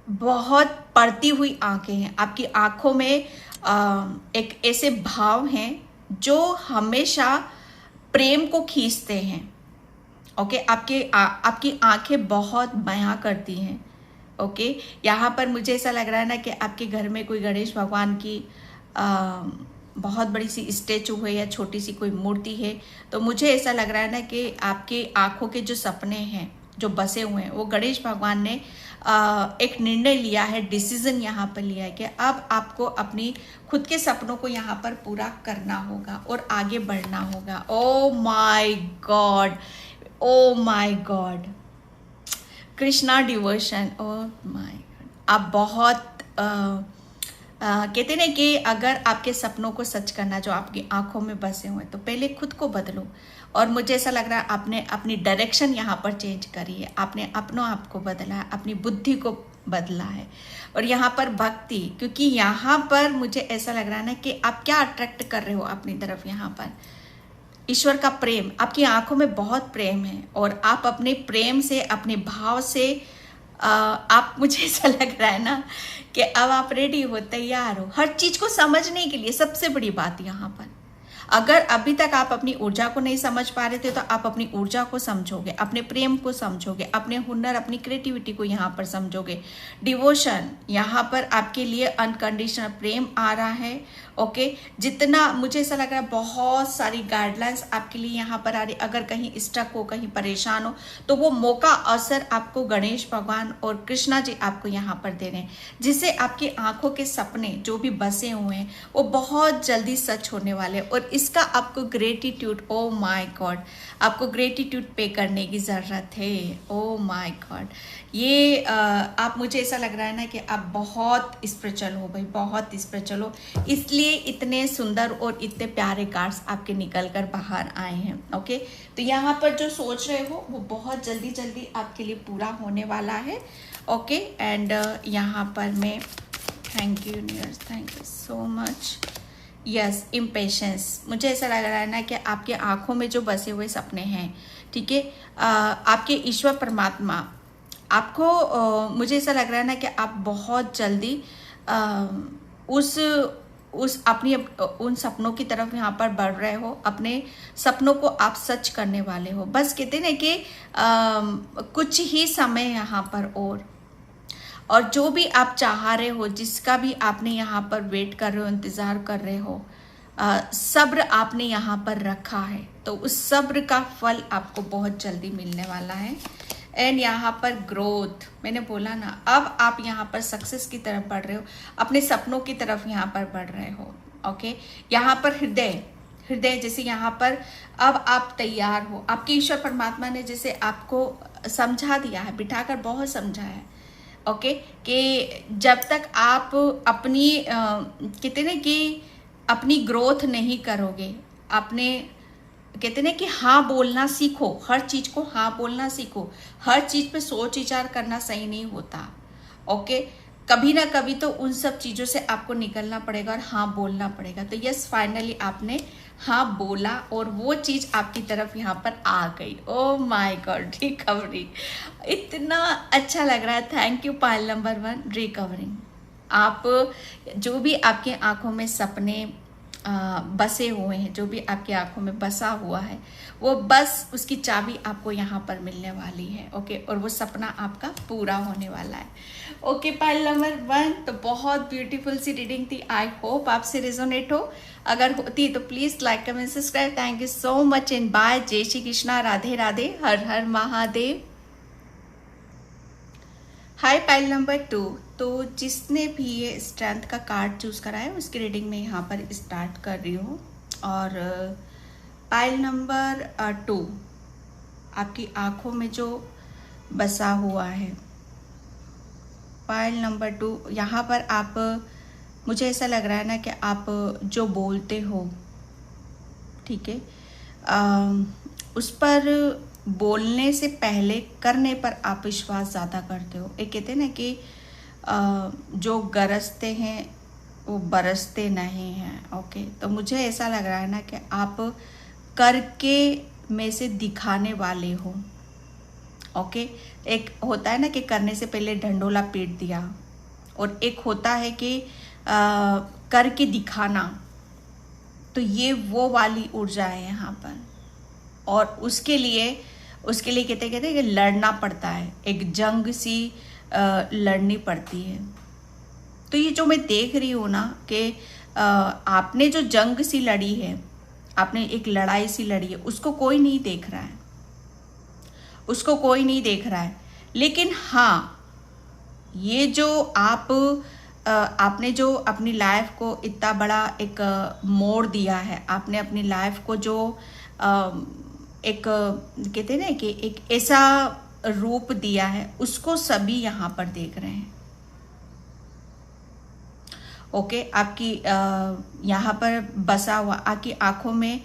बहुत पड़ती हुई आंखें हैं। आपकी आंखों में एक ऐसे भाव हैं जो हमेशा प्रेम को खींचते हैं। ओके, आपकी आंखें बहुत माया करती हैं। ओके, यहाँ पर मुझे ऐसा लग रहा है ना कि आपके घर में कोई गणेश भगवान की बहुत बड़ी सी स्टेचू है या छोटी सी कोई मूर्ति है। तो मुझे ऐसा लग रहा है ना कि आपकी आंखों के जो सपने हैं जो बसे हुए हैं वो गणेश भगवान ने एक निर्णय लिया है, डिसीजन यहाँ पर लिया है कि अब आपको अपनी खुद के सपनों को यहाँ पर पूरा करना होगा और आगे बढ़ना होगा। ओ my God, O my God, Krishna devotion, O my God. आप बहुत कहते ना कि अगर आपके सपनों को सच करना जो आपकी आंखों में बसे हुए तो पहले खुद को बदलो। और मुझे ऐसा लग रहा है आपने अपनी डायरेक्शन यहाँ पर चेंज करी है, आपने अपनों आप को बदला है, अपनी बुद्धि को बदला है। और यहाँ पर भक्ति, क्योंकि यहाँ पर मुझे ऐसा लग रहा है ना कि आप क्या अट्रैक्ट कर रहे हो अपनी तरफ, यहाँ पर ईश्वर का प्रेम, आपकी आंखों में बहुत प्रेम है और आप अपने प्रेम से, अपने भाव से आप, मुझे ऐसा लग रहा है ना कि अब आप रेडी हो, तैयार हो हर चीज को समझने के लिए। सबसे बड़ी बात यहाँ पर, अगर अभी तक आप अपनी ऊर्जा को नहीं समझ पा रहे थे तो आप अपनी ऊर्जा को समझोगे, अपने प्रेम को समझोगे, अपने हुनर, अपनी क्रिएटिविटी को यहाँ पर समझोगे। डिवोशन, यहाँ पर आपके लिए अनकंडीशनल प्रेम आ रहा है। ओके, जितना मुझे ऐसा लग रहा है बहुत सारी गाइडलाइंस आपके लिए यहाँ पर आ रही। अगर कहीं स्टक हो, कहीं परेशान हो तो वो मौका, अवसर आपको गणेश भगवान और कृष्णा जी आपको यहाँ पर दे रहे हैं, जिससे आपकी आंखों के सपने जो भी बसे हुए हैं वो बहुत जल्दी सच होने वाले हैं। और इसका आपको ग्रेटिट्यूड, ओ माय गॉड, आपको ग्रेटिट्यूड पे करने की ज़रूरत है। ओ माय गॉड, ये आप, मुझे ऐसा लग रहा है ना कि आप बहुत स्पिरिचुअल हो भाई, बहुत स्पिरिचुअल हो, इसलिए इतने सुंदर और इतने प्यारे कार्ड्स आपके निकल कर बाहर आए हैं। ओके, तो यहाँ पर जो सोच रहे हो वो बहुत जल्दी जल्दी आपके लिए पूरा होने वाला है। ओके, एंड यहाँ पर मैं, thank you universe, thank you so much. Yes, impatience, मुझे ऐसा लग रहा है ना कि आपके आंखों में जो बसे हुए सपने हैं, ठीक है, आपके ईश्वर परमात्मा आपको, मुझे ऐसा लग रहा है ना कि आप बहुत जल्दी उस अपनी उन सपनों की तरफ यहाँ पर बढ़ रहे हो। अपने सपनों को आप सच करने वाले हो। बस कहते ना कि कुछ ही समय यहाँ पर और जो भी आप चाह रहे हो, जिसका भी आपने यहाँ पर वेट कर रहे हो, इंतज़ार कर रहे हो, सब्र आपने यहाँ पर रखा है, तो उस सब्र का फल आपको बहुत जल्दी मिलने वाला है। एंड यहाँ पर ग्रोथ, मैंने बोला ना, अब आप यहाँ पर सक्सेस की तरफ बढ़ रहे हो, अपने सपनों की तरफ यहाँ पर बढ़ रहे हो। ओके, यहाँ पर हृदय जैसे यहाँ पर अब आप तैयार हो। आपके ईश्वर परमात्मा ने जैसे आपको समझा दिया है, बिठाकर बहुत समझा है। ओके, कि जब तक आप अपनी कहते ना कि अपनी ग्रोथ नहीं करोगे, अपने कहते ना कि हाँ बोलना सीखो, हर चीज को हाँ बोलना सीखो। हर चीज पे सोच विचार करना सही नहीं होता। ओके, कभी ना कभी तो उन सब चीजों से आपको निकलना पड़ेगा और हाँ बोलना पड़ेगा। तो यस, फाइनली आपने हाँ बोला और वो चीज आपकी तरफ यहाँ पर आ गई। ओ माय गॉड, रिकवरी, इतना अच्छा लग रहा है। Thank you pile number 1, recovering. आप जो भी आपके आंखों में सपने बसे हुए हैं, जो भी आपकी आंखों में बसा हुआ है, वो बस उसकी चाबी आपको यहाँ पर मिलने वाली है। ओके, और वो सपना आपका पूरा होने वाला है। ओके, पाइल नंबर 1, तो बहुत ब्यूटीफुल सी रीडिंग थी। आई होप आपसे रिजोनेट हो। अगर होती तो please like, comment, subscribe. Thank you so much and bye. जय श्री कृष्णा, राधे राधे, हर हर महादेव। हाय पाइल नंबर 2, तो जिसने भी ये स्ट्रेंथ का कार्ड चूज करा है उसकी रीडिंग में यहाँ पर स्टार्ट कर रही हूँ। और पाइल नंबर 2, आपकी आंखों में जो बसा हुआ है, पाइल नंबर 2, यहाँ पर आप मुझे ऐसा लग रहा है ना कि आप जो बोलते हो, ठीक है, उस पर बोलने से पहले करने पर आप विश्वास ज़्यादा करते हो। एक कहते हैं ना कि जो गरजते हैं वो बरसते नहीं हैं। ओके, तो मुझे ऐसा लग रहा है ना कि आप करके में से दिखाने वाले हो। ओके, एक होता है ना कि करने से पहले ढंढोला पीट दिया, और एक होता है कि करके दिखाना। तो ये वो वाली ऊर्जा है यहाँ पर, और उसके लिए कहते हैं कि लड़ना पड़ता है, एक जंग सी लड़नी पड़ती है। तो ये जो मैं देख रही हूँ ना कि आपने जो जंग सी लड़ी है, आपने एक लड़ाई सी लड़ी है, उसको कोई नहीं देख रहा है, उसको कोई नहीं देख रहा है। लेकिन हाँ, ये जो आपने जो अपनी लाइफ को इतना बड़ा एक मोड़ दिया है, आपने अपनी लाइफ को जो एक कहते हैं ना कि एक ऐसा रूप दिया है, उसको सभी यहाँ पर देख रहे हैं। ओके, आपकी यहाँ पर बसा हुआ आपकी आंखों में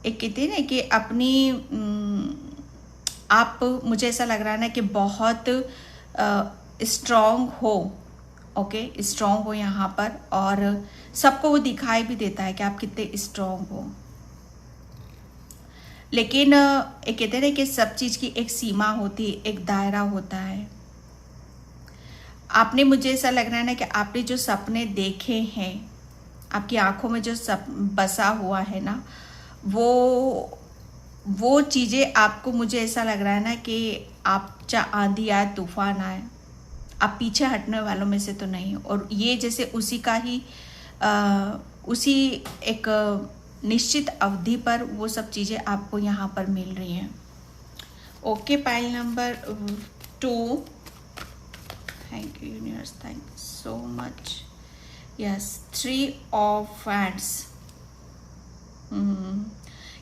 एक कहते हैं ना कि अपनी आप, मुझे ऐसा लग रहा है ना कि बहुत स्ट्रॉन्ग हो। ओके, स्ट्रॉन्ग हो यहाँ पर, और सबको वो दिखाई भी देता है कि आप कितने स्ट्रॉन्ग हो। लेकिन एक कहते हैं कि सब चीज़ की एक सीमा होती है, एक दायरा होता है। आपने, मुझे ऐसा लग रहा है ना कि आपने जो सपने देखे हैं, आपकी आंखों में जो बसा हुआ है ना, वो चीज़ें आपको, मुझे ऐसा लग रहा है ना कि आप चाहे आंधी आए तूफान आए, आप पीछे हटने वालों में से तो नहीं। और ये जैसे उसी का ही उसी एक निश्चित अवधि पर वो सब चीज़ें आपको यहाँ पर मिल रही हैं। Okay, pile number 2, thank you universe, thank you so much. Yes, 3 of hands.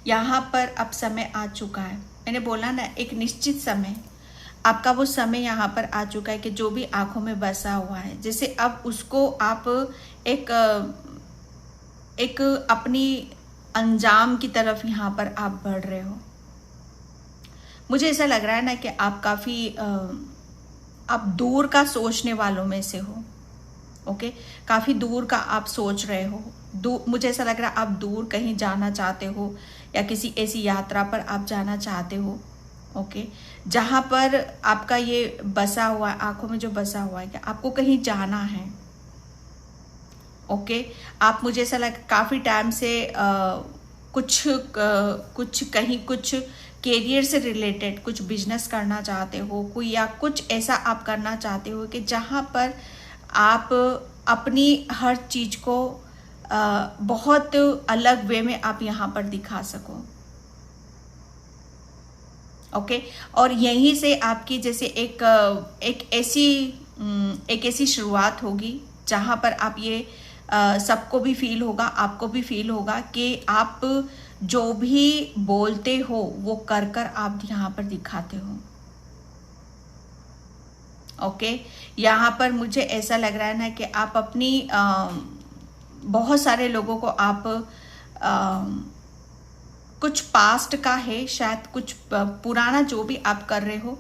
यहाँ पर अब समय आ चुका है। मैंने बोला ना, एक निश्चित समय, आपका वो समय यहाँ पर आ चुका है कि जो भी आंखों में बसा हुआ है, जैसे अब उसको आप एक अपनी अंजाम की तरफ यहाँ पर आप बढ़ रहे हो। मुझे ऐसा लग रहा है ना कि आप काफ़ी आप दूर का सोचने वालों में से हो। ओके, काफ़ी दूर का आप सोच रहे हो। मुझे ऐसा लग रहा है आप दूर कहीं जाना चाहते हो, या किसी ऐसी यात्रा पर आप जाना चाहते हो। ओके, जहाँ पर आपका ये बसा हुआ है, आंखों में जो बसा हुआ है कि आपको कहीं जाना है। ओके, आप, मुझे ऐसा लग काफ़ी टाइम से कुछ कहीं कुछ कैरियर से रिलेटेड कुछ बिजनेस करना चाहते हो, कोई या कुछ ऐसा आप करना चाहते हो कि जहाँ पर आप अपनी हर चीज़ को बहुत अलग वे में आप यहाँ पर दिखा सको। ओके, और यहीं से आपकी जैसे एक ऐसी शुरुआत होगी जहाँ पर आप ये सबको भी फील होगा, आपको भी फील होगा कि आप जो भी बोलते हो वो कर कर आप यहाँ पर दिखाते हो। ओके, यहाँ पर मुझे ऐसा लग रहा है ना कि आप अपनी बहुत सारे लोगों को आप कुछ पास्ट का है, शायद कुछ पुराना जो भी आप कर रहे हो,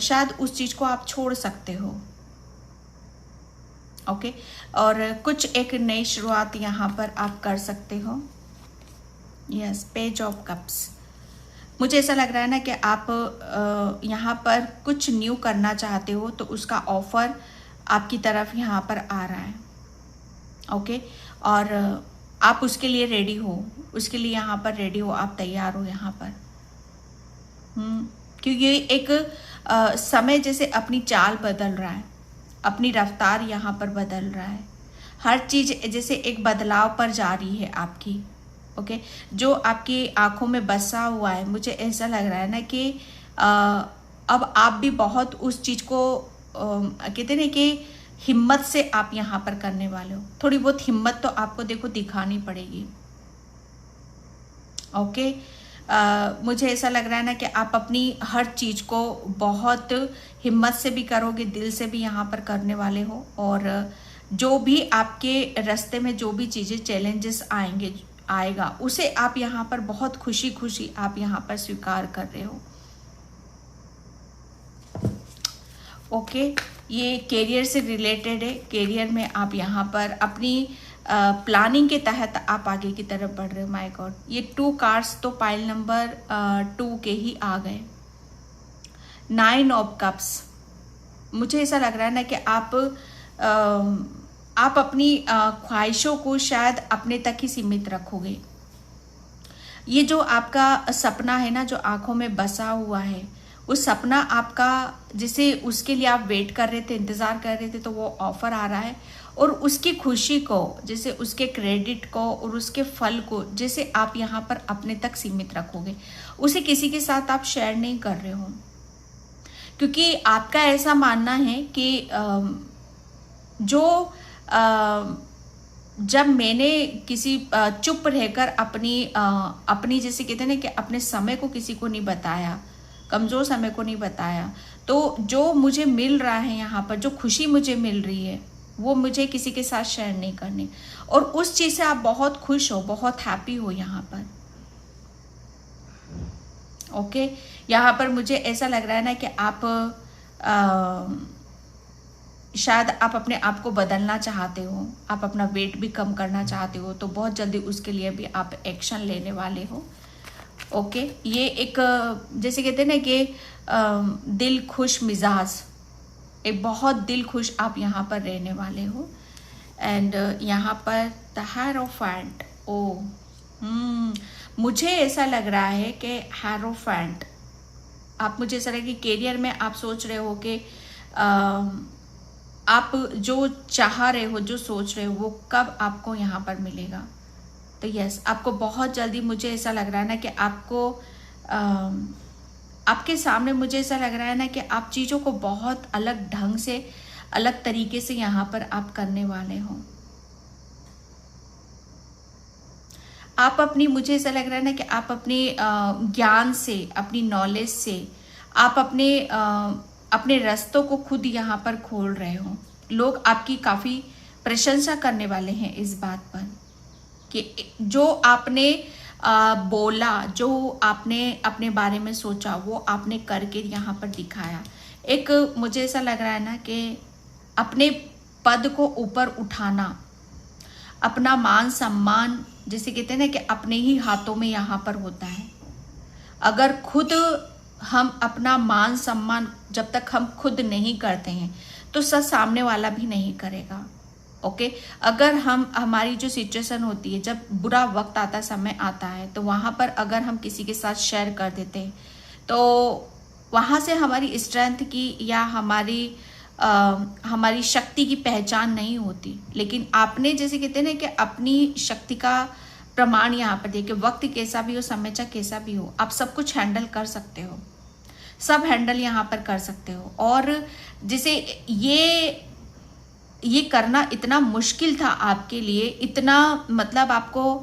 शायद उस चीज़ को आप छोड़ सकते हो। ओके, और कुछ एक नई शुरुआत यहाँ पर आप कर सकते हो। Yes, page of cups. मुझे ऐसा लग रहा है ना कि आप यहाँ पर कुछ न्यू करना चाहते हो, तो उसका ऑफर आपकी तरफ यहाँ पर आ रहा है। ओके, और आप उसके लिए रेडी हो, उसके लिए यहाँ पर रेडी हो, आप तैयार हो यहाँ पर। क्योंकि एक समय जैसे अपनी चाल बदल रहा है, अपनी रफ्तार यहाँ पर बदल रहा है, हर चीज़ जैसे एक बदलाव पर जा रही है आपकी। ओके, जो आपकी आंखों में बसा हुआ है, मुझे ऐसा लग रहा है ना कि अब आप भी बहुत उस चीज़ को कहते हैं कि हिम्मत से आप यहाँ पर करने वाले हो। थोड़ी बहुत हिम्मत तो आपको देखो दिखानी पड़ेगी। ओके, मुझे ऐसा लग रहा है ना कि आप अपनी हर चीज़ को बहुत हिम्मत से भी करोगे, दिल से भी यहाँ पर करने वाले हो। और जो भी आपके रास्ते में जो भी चीज़ें चैलेंजेस आएगा उसे आप यहाँ पर बहुत खुशी खुशी आप यहाँ पर स्वीकार कर रहे हो। ओके, ये कैरियर से रिलेटेड है। कैरियर में आप यहाँ पर अपनी प्लानिंग के तहत आप आगे की तरफ बढ़ रहे हो। माय गॉड, ये 2 कार्ड्स तो पाइल नंबर 2 के ही आ गए। 9 ऑफ कप्स, मुझे ऐसा लग रहा है ना कि आप अपनी ख्वाहिशों को शायद अपने तक ही सीमित रखोगे। ये जो आपका सपना है ना, जो आंखों में बसा हुआ है, उस सपना आपका जिसे उसके लिए आप वेट कर रहे थे, इंतज़ार कर रहे थे, तो वो ऑफर आ रहा है और उसकी खुशी को, जैसे उसके क्रेडिट को और उसके फल को जैसे आप यहाँ पर अपने तक सीमित रखोगे, उसे किसी के साथ आप शेयर नहीं कर रहे हो, क्योंकि आपका ऐसा मानना है कि जब मैंने किसी चुप रहकर अपनी जैसे कहते हैं ना कि अपने समय को किसी को नहीं बताया, कमज़ोर समय को नहीं बताया, तो जो मुझे मिल रहा है यहाँ पर, जो खुशी मुझे मिल रही है, वो मुझे किसी के साथ शेयर नहीं करनी। और उस चीज़ से आप बहुत खुश हो, बहुत हैप्पी हो यहाँ पर। ओके, यहाँ पर मुझे ऐसा लग रहा है ना कि आप शायद आप अपने आप को बदलना चाहते हो, आप अपना वेट भी कम करना चाहते हो, तो बहुत जल्दी उसके लिए भी आप एक्शन लेने वाले हो। ओके, ये एक जैसे कहते हैं ना कि दिल खुश मिजाज, एक बहुत दिल खुश आप यहाँ पर रहने वाले हो। एंड यहाँ पर द हेरोफेंट, ओ मुझे ऐसा लग रहा है कि हेरोफेंट, आप मुझे ऐसा लग रहा है कि कैरियर में आप सोच रहे हो कि आप जो चाह रहे हो, जो सोच रहे हो, वो कब आपको यहाँ पर मिलेगा। तो यस, आपको बहुत जल्दी, मुझे ऐसा लग रहा है ना कि आपको आपके सामने मुझे ऐसा लग रहा है ना कि आप चीज़ों को बहुत अलग ढंग से, अलग तरीके से यहाँ पर आप करने वाले हो। आप अपनी, मुझे ऐसा लग रहा है ना कि आप अपने ज्ञान से, अपनी नॉलेज से आप अपने रास्तों को खुद यहाँ पर खोल रहे हो। लोग आपकी काफ़ी प्रशंसा करने वाले हैं इस बात पर कि जो आपने बोला, जो आपने अपने बारे में सोचा, वो आपने करके यहाँ पर दिखाया। एक मुझे ऐसा लग रहा है ना कि अपने पद को ऊपर उठाना, अपना मान सम्मान, जैसे कहते हैं ना कि अपने ही हाथों में यहाँ पर होता है। अगर खुद हम अपना मान सम्मान जब तक हम खुद नहीं करते हैं तो सामने वाला भी नहीं करेगा। ओके, अगर हमारी जो सिचुएशन होती है, जब बुरा वक्त आता, समय आता है, तो वहाँ पर अगर हम किसी के साथ शेयर कर देते हैं तो वहाँ से हमारी स्ट्रेंथ की या हमारी शक्ति की पहचान नहीं होती। लेकिन आपने जैसे कहते हैं ना कि अपनी शक्ति का प्रमाण यहाँ पर देखिए, वक्त कैसा भी हो, समय चाहे कैसा भी हो, आप सब कुछ हैंडल कर सकते हो, सब हैंडल यहाँ पर कर सकते हो। और जैसे ये करना इतना मुश्किल था आपके लिए, इतना मतलब आपको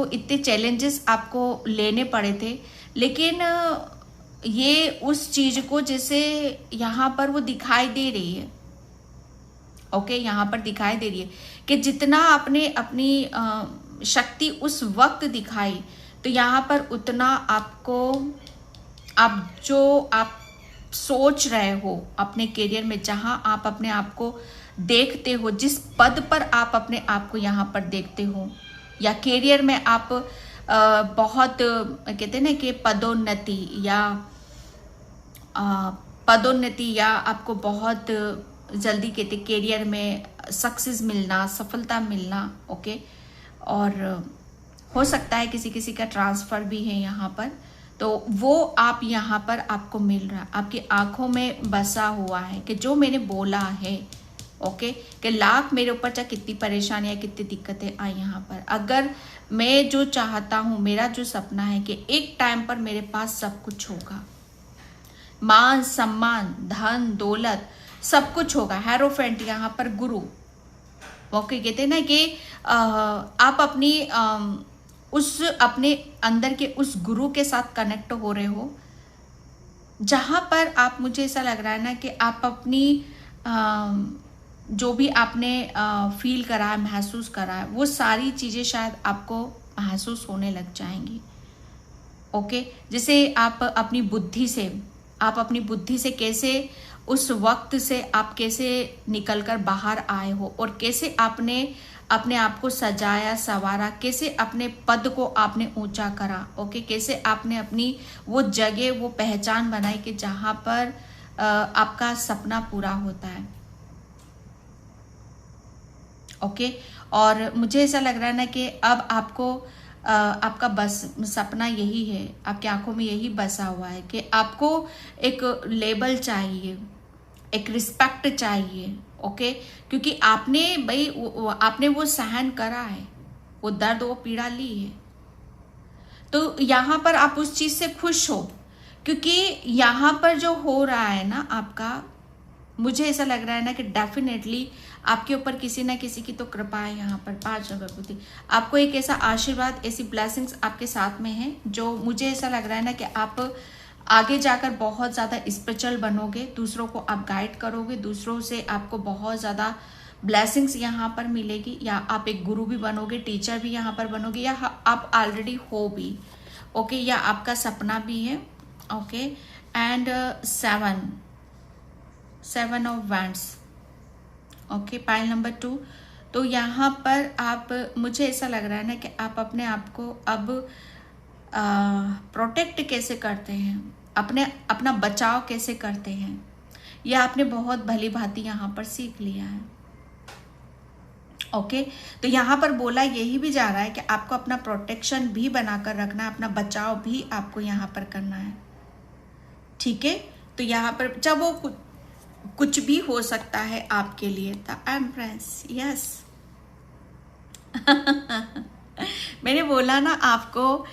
इतने चैलेंजेस आपको लेने पड़े थे, लेकिन ये उस चीज़ को जैसे यहाँ पर वो दिखाई दे रही है। ओके, यहाँ पर दिखाई दे रही है कि जितना आपने अपनी शक्ति उस वक्त दिखाई, तो यहाँ पर उतना आप सोच रहे हो अपने करियर में, जहाँ आप अपने आप को देखते हो, जिस पद पर आप अपने आप को यहाँ पर देखते हो, या करियर में आप बहुत कहते हैं ना कि पदोन्नति या आपको बहुत जल्दी कहते करियर में सक्सेस मिलना, सफलता मिलना। ओके, और हो सकता है किसी किसी का ट्रांसफ़र भी है यहाँ पर, तो वो आप यहाँ पर आपको मिल रहा है, आपकी आंखों में बसा हुआ है कि जो मैंने बोला है। ओके, कि लाख मेरे ऊपर चाहे कितनी परेशानियाँ, कितनी दिक्कतें आई यहाँ पर, अगर मैं जो चाहता हूँ, मेरा जो सपना है कि एक टाइम पर मेरे पास सब कुछ होगा, मान सम्मान, धन दौलत, सब कुछ होगा। हेरोफेंट यहाँ पर गुरु। ओके, कहते हैं ना कि आप अपने अंदर के उस गुरु के साथ कनेक्ट हो रहे हो, जहाँ पर आप, मुझे ऐसा लग रहा है ना कि आप अपनी जो भी आपने फील करा है, महसूस करा है, वो सारी चीज़ें शायद आपको महसूस होने लग जाएंगी। ओके, जैसे आप अपनी बुद्धि से कैसे उस वक्त से आप कैसे निकलकर बाहर आए हो, और कैसे आपने अपने आप को सजाया संवारा, कैसे अपने पद को आपने ऊंचा करा। ओके, कैसे आपने अपनी वो जगह, वो पहचान बनाई कि जहां पर आपका सपना पूरा होता है। ओके, और मुझे ऐसा लग रहा है ना कि अब आपको आपका बस सपना यही है, आपकी आंखों में यही बसा हुआ है कि आपको एक लेबल चाहिए, एक रिस्पेक्ट चाहिए। ओके, क्योंकि आपने भाई आपने वो सहन करा है, वो दर्द, वो पीड़ा ली है, तो यहाँ पर आप उस चीज से खुश हो। क्योंकि यहाँ पर जो हो रहा है ना आपका, मुझे ऐसा लग रहा है ना कि डेफिनेटली आपके ऊपर किसी ना किसी की तो कृपा है। यहाँ पर 5 नंबर बुद्धि, आपको एक ऐसा आशीर्वाद, ऐसी ब्लेसिंग्स आपके साथ में है, जो मुझे ऐसा लग रहा है ना कि आप आगे जाकर बहुत ज़्यादा स्पिरिचुअल बनोगे, दूसरों को आप गाइड करोगे, दूसरों से आपको बहुत ज़्यादा ब्लेसिंग्स यहाँ पर मिलेगी, या आप एक गुरु भी बनोगे, टीचर भी यहाँ पर बनोगे, या आप ऑलरेडी हो भी। ओके, या आपका सपना भी है। Okay, and 7 of wands. Okay, pile number 2। तो यहाँ पर आप, मुझे ऐसा लग रहा है ना कि आप अपने आप को अब प्रोटेक्ट कैसे करते हैं, अपना बचाव कैसे करते हैं, यह आपने बहुत भली भांति यहाँ पर सीख लिया है। ओके, तो यहाँ पर बोला यही भी जा रहा है कि आपको अपना प्रोटेक्शन भी बनाकर रखना है, अपना बचाव भी आपको यहाँ पर करना है। ठीक है, तो यहाँ पर जब वो कुछ भी हो सकता है आपके लिए, द एम्प्रेस, यस। मैंने बोला ना आपको,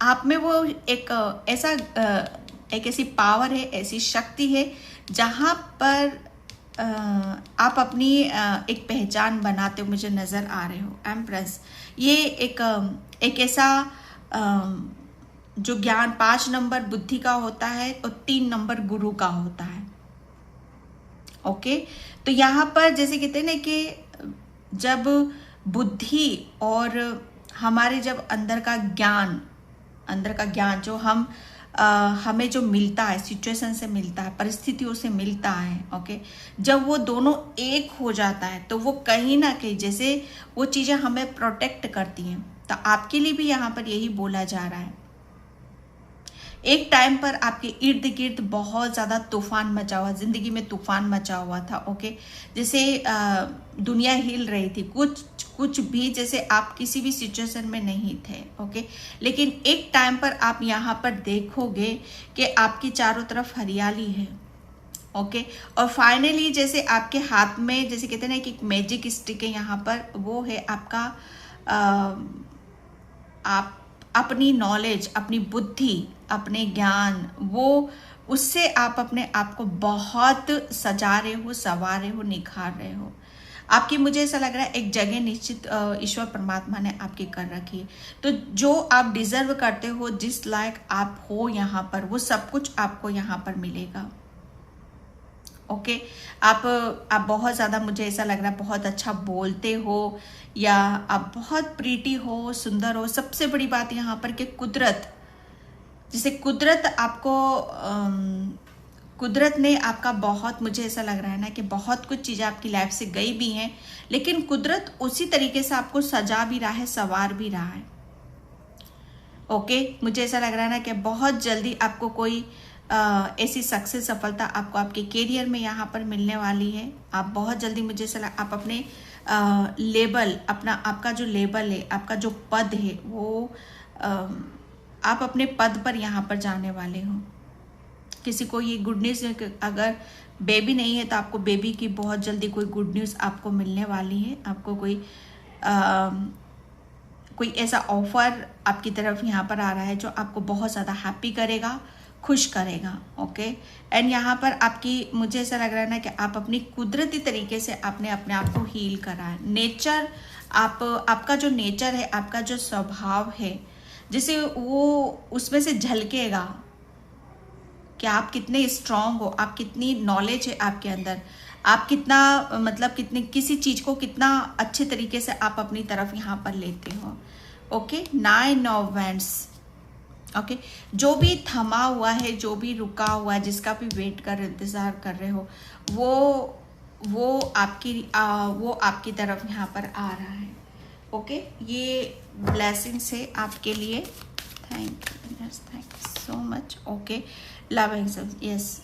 आप में वो एक ऐसी पावर है, ऐसी शक्ति है, जहाँ पर आप अपनी एक पहचान बनाते हो, मुझे नजर आ रहे हो। एम्प्रेस, ये एक ऐसा जो ज्ञान 5 नंबर बुद्धि का होता है और 3 नंबर गुरु का होता है। ओके, तो यहाँ पर जैसे कहते हैं ना कि जब बुद्धि और हमारे जब अंदर का ज्ञान जो हमें जो मिलता है, सिचुएशन से मिलता है, परिस्थितियों से मिलता है। ओके, जब वो दोनों एक हो जाता है तो वो कहीं ना कहीं जैसे वो चीज़ें हमें प्रोटेक्ट करती हैं। तो आपके लिए भी यहाँ पर यही बोला जा रहा है। एक टाइम पर आपके इर्द गिर्द बहुत ज़्यादा तूफान मचा हुआ, जिंदगी में तूफान मचा हुआ था। ओके, जैसे दुनिया हिल रही थी, कुछ भी, जैसे आप किसी भी सिचुएशन में नहीं थे। ओके, लेकिन एक टाइम पर आप यहाँ पर देखोगे कि आपकी चारों तरफ हरियाली है। ओके, और फाइनली जैसे आपके हाथ में, जैसे कहते हैं ना कि मैजिक स्टिक है यहाँ पर, वो है आपका आप अपनी नॉलेज, अपनी बुद्धि, अपने ज्ञान, वो उससे आप अपने आप को बहुत सजा रहे हो, संवार रहे हो, निखार रहे हो। आपकी, मुझे ऐसा लग रहा है, एक जगह निश्चित ईश्वर परमात्मा ने आपकी कर रखी है। तो जो आप डिजर्व करते हो, जिस लायक आप हो यहाँ पर, वो सब कुछ आपको यहाँ पर मिलेगा। ओके, आप बहुत ज़्यादा, मुझे ऐसा लग रहा है, बहुत अच्छा बोलते हो, या आप बहुत प्रीटी हो, सुंदर हो। सबसे बड़ी बात यहाँ पर कि कुदरत, जैसे कुदरत ने आपका बहुत, मुझे ऐसा लग रहा है ना कि बहुत कुछ चीज़ें आपकी लाइफ से गई भी हैं, लेकिन कुदरत उसी तरीके से आपको सजा भी रहा है, संवार भी रहा है। ओके, मुझे ऐसा लग रहा है ना कि बहुत जल्दी आपको कोई ऐसी सक्सेस, सफलता आपको आपके करियर में यहाँ पर मिलने वाली है। आप बहुत जल्दी, मुझे ऐसा आप अपने लेबल, आपका जो लेबल है, आपका जो पद है, वो आप अपने पद पर यहाँ पर जाने वाले हो। किसी को ये गुड न्यूज़, अगर बेबी नहीं है तो आपको बेबी की बहुत जल्दी कोई गुड न्यूज़ आपको मिलने वाली है। आपको कोई ऐसा ऑफर आपकी तरफ यहाँ पर आ रहा है जो आपको बहुत ज़्यादा हैप्पी करेगा, खुश करेगा। ओके, एंड यहाँ पर आपकी, मुझे ऐसा लग रहा है ना कि आप अपनी कुदरती तरीके से आपने अपने आप को हील करा है। नेचर, आपका जो नेचर है, आपका जो स्वभाव है, जैसे वो उसमें से झलकेगा कि आप कितने स्ट्रांग हो, आप कितनी नॉलेज है आपके अंदर, आप कितना मतलब कितने किसी चीज को कितना अच्छे तरीके से आप अपनी तरफ यहाँ पर लेते हो। Okay, 9 of wands. ओके, जो भी थमा हुआ है, जो भी रुका हुआ है, जिसका भी वेट कर इंतजार कर रहे हो, वो आपकी तरफ यहाँ पर आ रहा है। ओके, ये ब्लेसिंग्स है आपके लिए। Thank you so much. Okay, love and yes,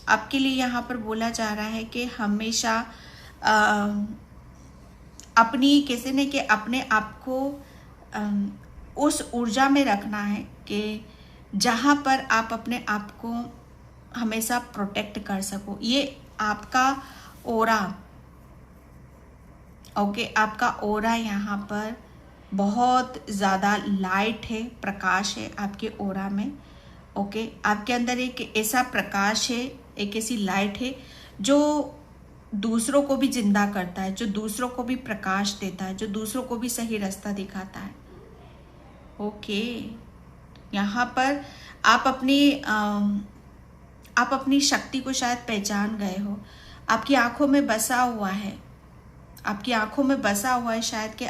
आपके लिए यहाँ पर बोला जा रहा है कि हमेशा अपनी कैसे ने कि अपने आप को उस ऊर्जा में रखना है कि जहाँ पर आप अपने आप को हमेशा प्रोटेक्ट कर सको। ये आपका ओरा, ओके, आपका ओरा यहाँ पर बहुत ज़्यादा लाइट है, प्रकाश है आपके ओरा में। ओके, आपके अंदर एक ऐसा प्रकाश है, एक ऐसी लाइट है जो दूसरों को भी जिंदा करता है, जो दूसरों को भी प्रकाश देता है, जो दूसरों को भी सही रास्ता दिखाता है। ओके, यहाँ पर आप अपनी शक्ति को शायद पहचान गए हो। आपकी आंखों में बसा हुआ है, आपकी आंखों में बसा हुआ है शायद कि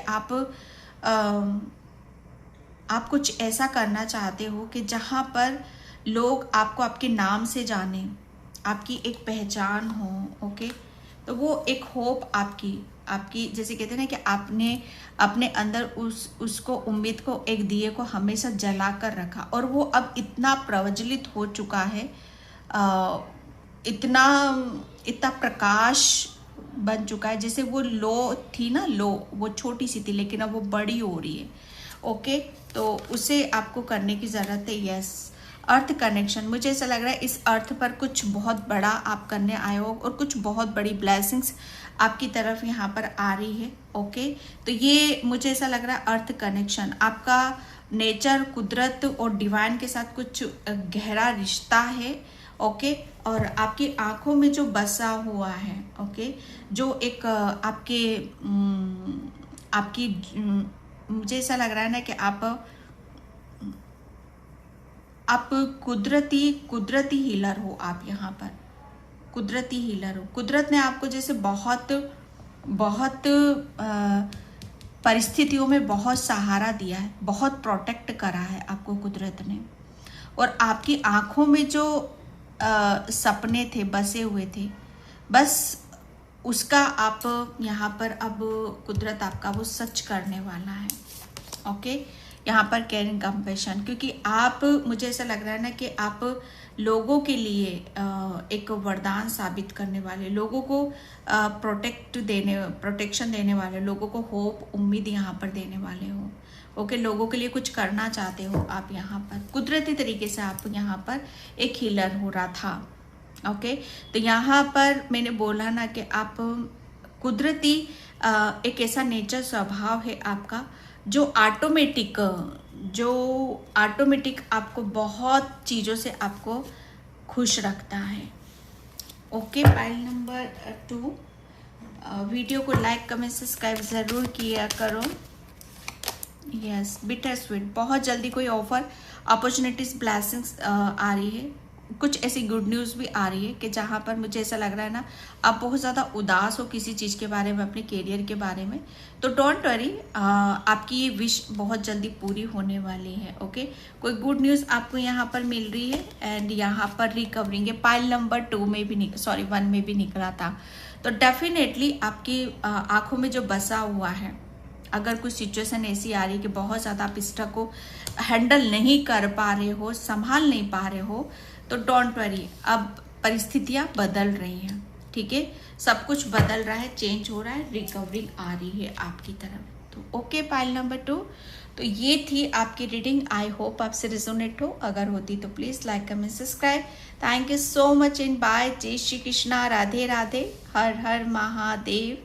आप कुछ ऐसा करना चाहते हो कि जहाँ पर लोग आपको आपके नाम से जाने, आपकी एक पहचान हो। ओके, तो वो एक होप आपकी जैसे कहते हैं ना कि आपने अपने अंदर उसको उम्मीद को, एक दिए को हमेशा जला कर रखा, और वो अब इतना प्रज्वलित हो चुका है, इतना प्रकाश बन चुका है। जैसे वो लो थी ना, लो वो छोटी सी थी लेकिन अब वो बड़ी हो रही है। ओके, तो उसे आपको करने की ज़रूरत है। यस, अर्थ कनेक्शन, मुझे ऐसा लग रहा है इस अर्थ पर कुछ बहुत बड़ा आप करने आए हो और कुछ बहुत बड़ी ब्लेसिंग्स आपकी तरफ यहाँ पर आ रही है। ओके, तो ये मुझे ऐसा लग रहा है अर्थ कनेक्शन, आपका नेचर, कुदरत और डिवाइन के साथ कुछ गहरा रिश्ता है। ओके, और आपकी आंखों में जो बसा हुआ है, ओके, जो एक आपकी मुझे ऐसा लग रहा है ना कि आप कुदरती हीलर हो। आप यहाँ पर कुदरती हीलर हो। कुदरत ने आपको जैसे बहुत परिस्थितियों में बहुत सहारा दिया है, बहुत प्रोटेक्ट करा है आपको कुदरत ने। और आपकी आंखों में जो सपने थे, बसे हुए थे, बस उसका आप यहाँ पर अब कुदरत आपका वो सच करने वाला है। ओके, यहाँ पर केयरिंग कंपैशन, क्योंकि आप, मुझे ऐसा लग रहा है ना कि आप लोगों के लिए एक वरदान साबित करने वाले, लोगों को प्रोटेक्शन देने वाले, लोगों को होप, उम्मीद यहाँ पर देने वाले हो। ओके, लोगों के लिए कुछ करना चाहते हो आप यहाँ पर, कुदरती तरीके से आप यहाँ पर एक हीलर हो रहा था। ओके, तो यहाँ पर मैंने बोला ना कि आप कुदरती एक ऐसा नेचर, स्वभाव है आपका जो ऑटोमेटिक आपको बहुत चीज़ों से आपको खुश रखता है। ओके, पाइल नंबर 2, वीडियो को लाइक, कमेंट, सब्सक्राइब ज़रूर किया करो। यस, बिटर स्वीट, बहुत जल्दी कोई ऑफर, अपॉर्चुनिटीज, ब्लेसिंग्स आ रही है। कुछ ऐसी गुड न्यूज़ भी आ रही है कि जहाँ पर मुझे ऐसा लग रहा है ना आप बहुत ज़्यादा उदास हो किसी चीज़ के बारे में, अपने करियर के बारे में, तो डोंट वरी, आपकी ये विश बहुत जल्दी पूरी होने वाली है। ओके, कोई गुड न्यूज़ आपको यहाँ पर मिल रही है। एंड यहाँ पर रिकवरिंग है, पाइल नंबर 1 में भी निकला था। तो डेफिनेटली आपकी आँखों में जो बसा हुआ है, अगर कुछ सिचुएशन ऐसी आ रही है कि बहुत ज़्यादा आप इस को हैंडल नहीं कर पा रहे हो, संभाल नहीं पा रहे हो, तो डोंट वरी, अब परिस्थितियाँ बदल रही हैं। ठीक है, सब कुछ बदल रहा है, चेंज हो रहा है, रिकवरिंग आ रही है आपकी तरफ। तो ओके, पाइल नंबर 2, तो ये थी आपकी रीडिंग। आई होप आपसे रिजोनेट हो, अगर होती तो please like, comment, subscribe. Thank you so much and bye. जय श्री कृष्णा, राधे राधे, हर हर महादेव।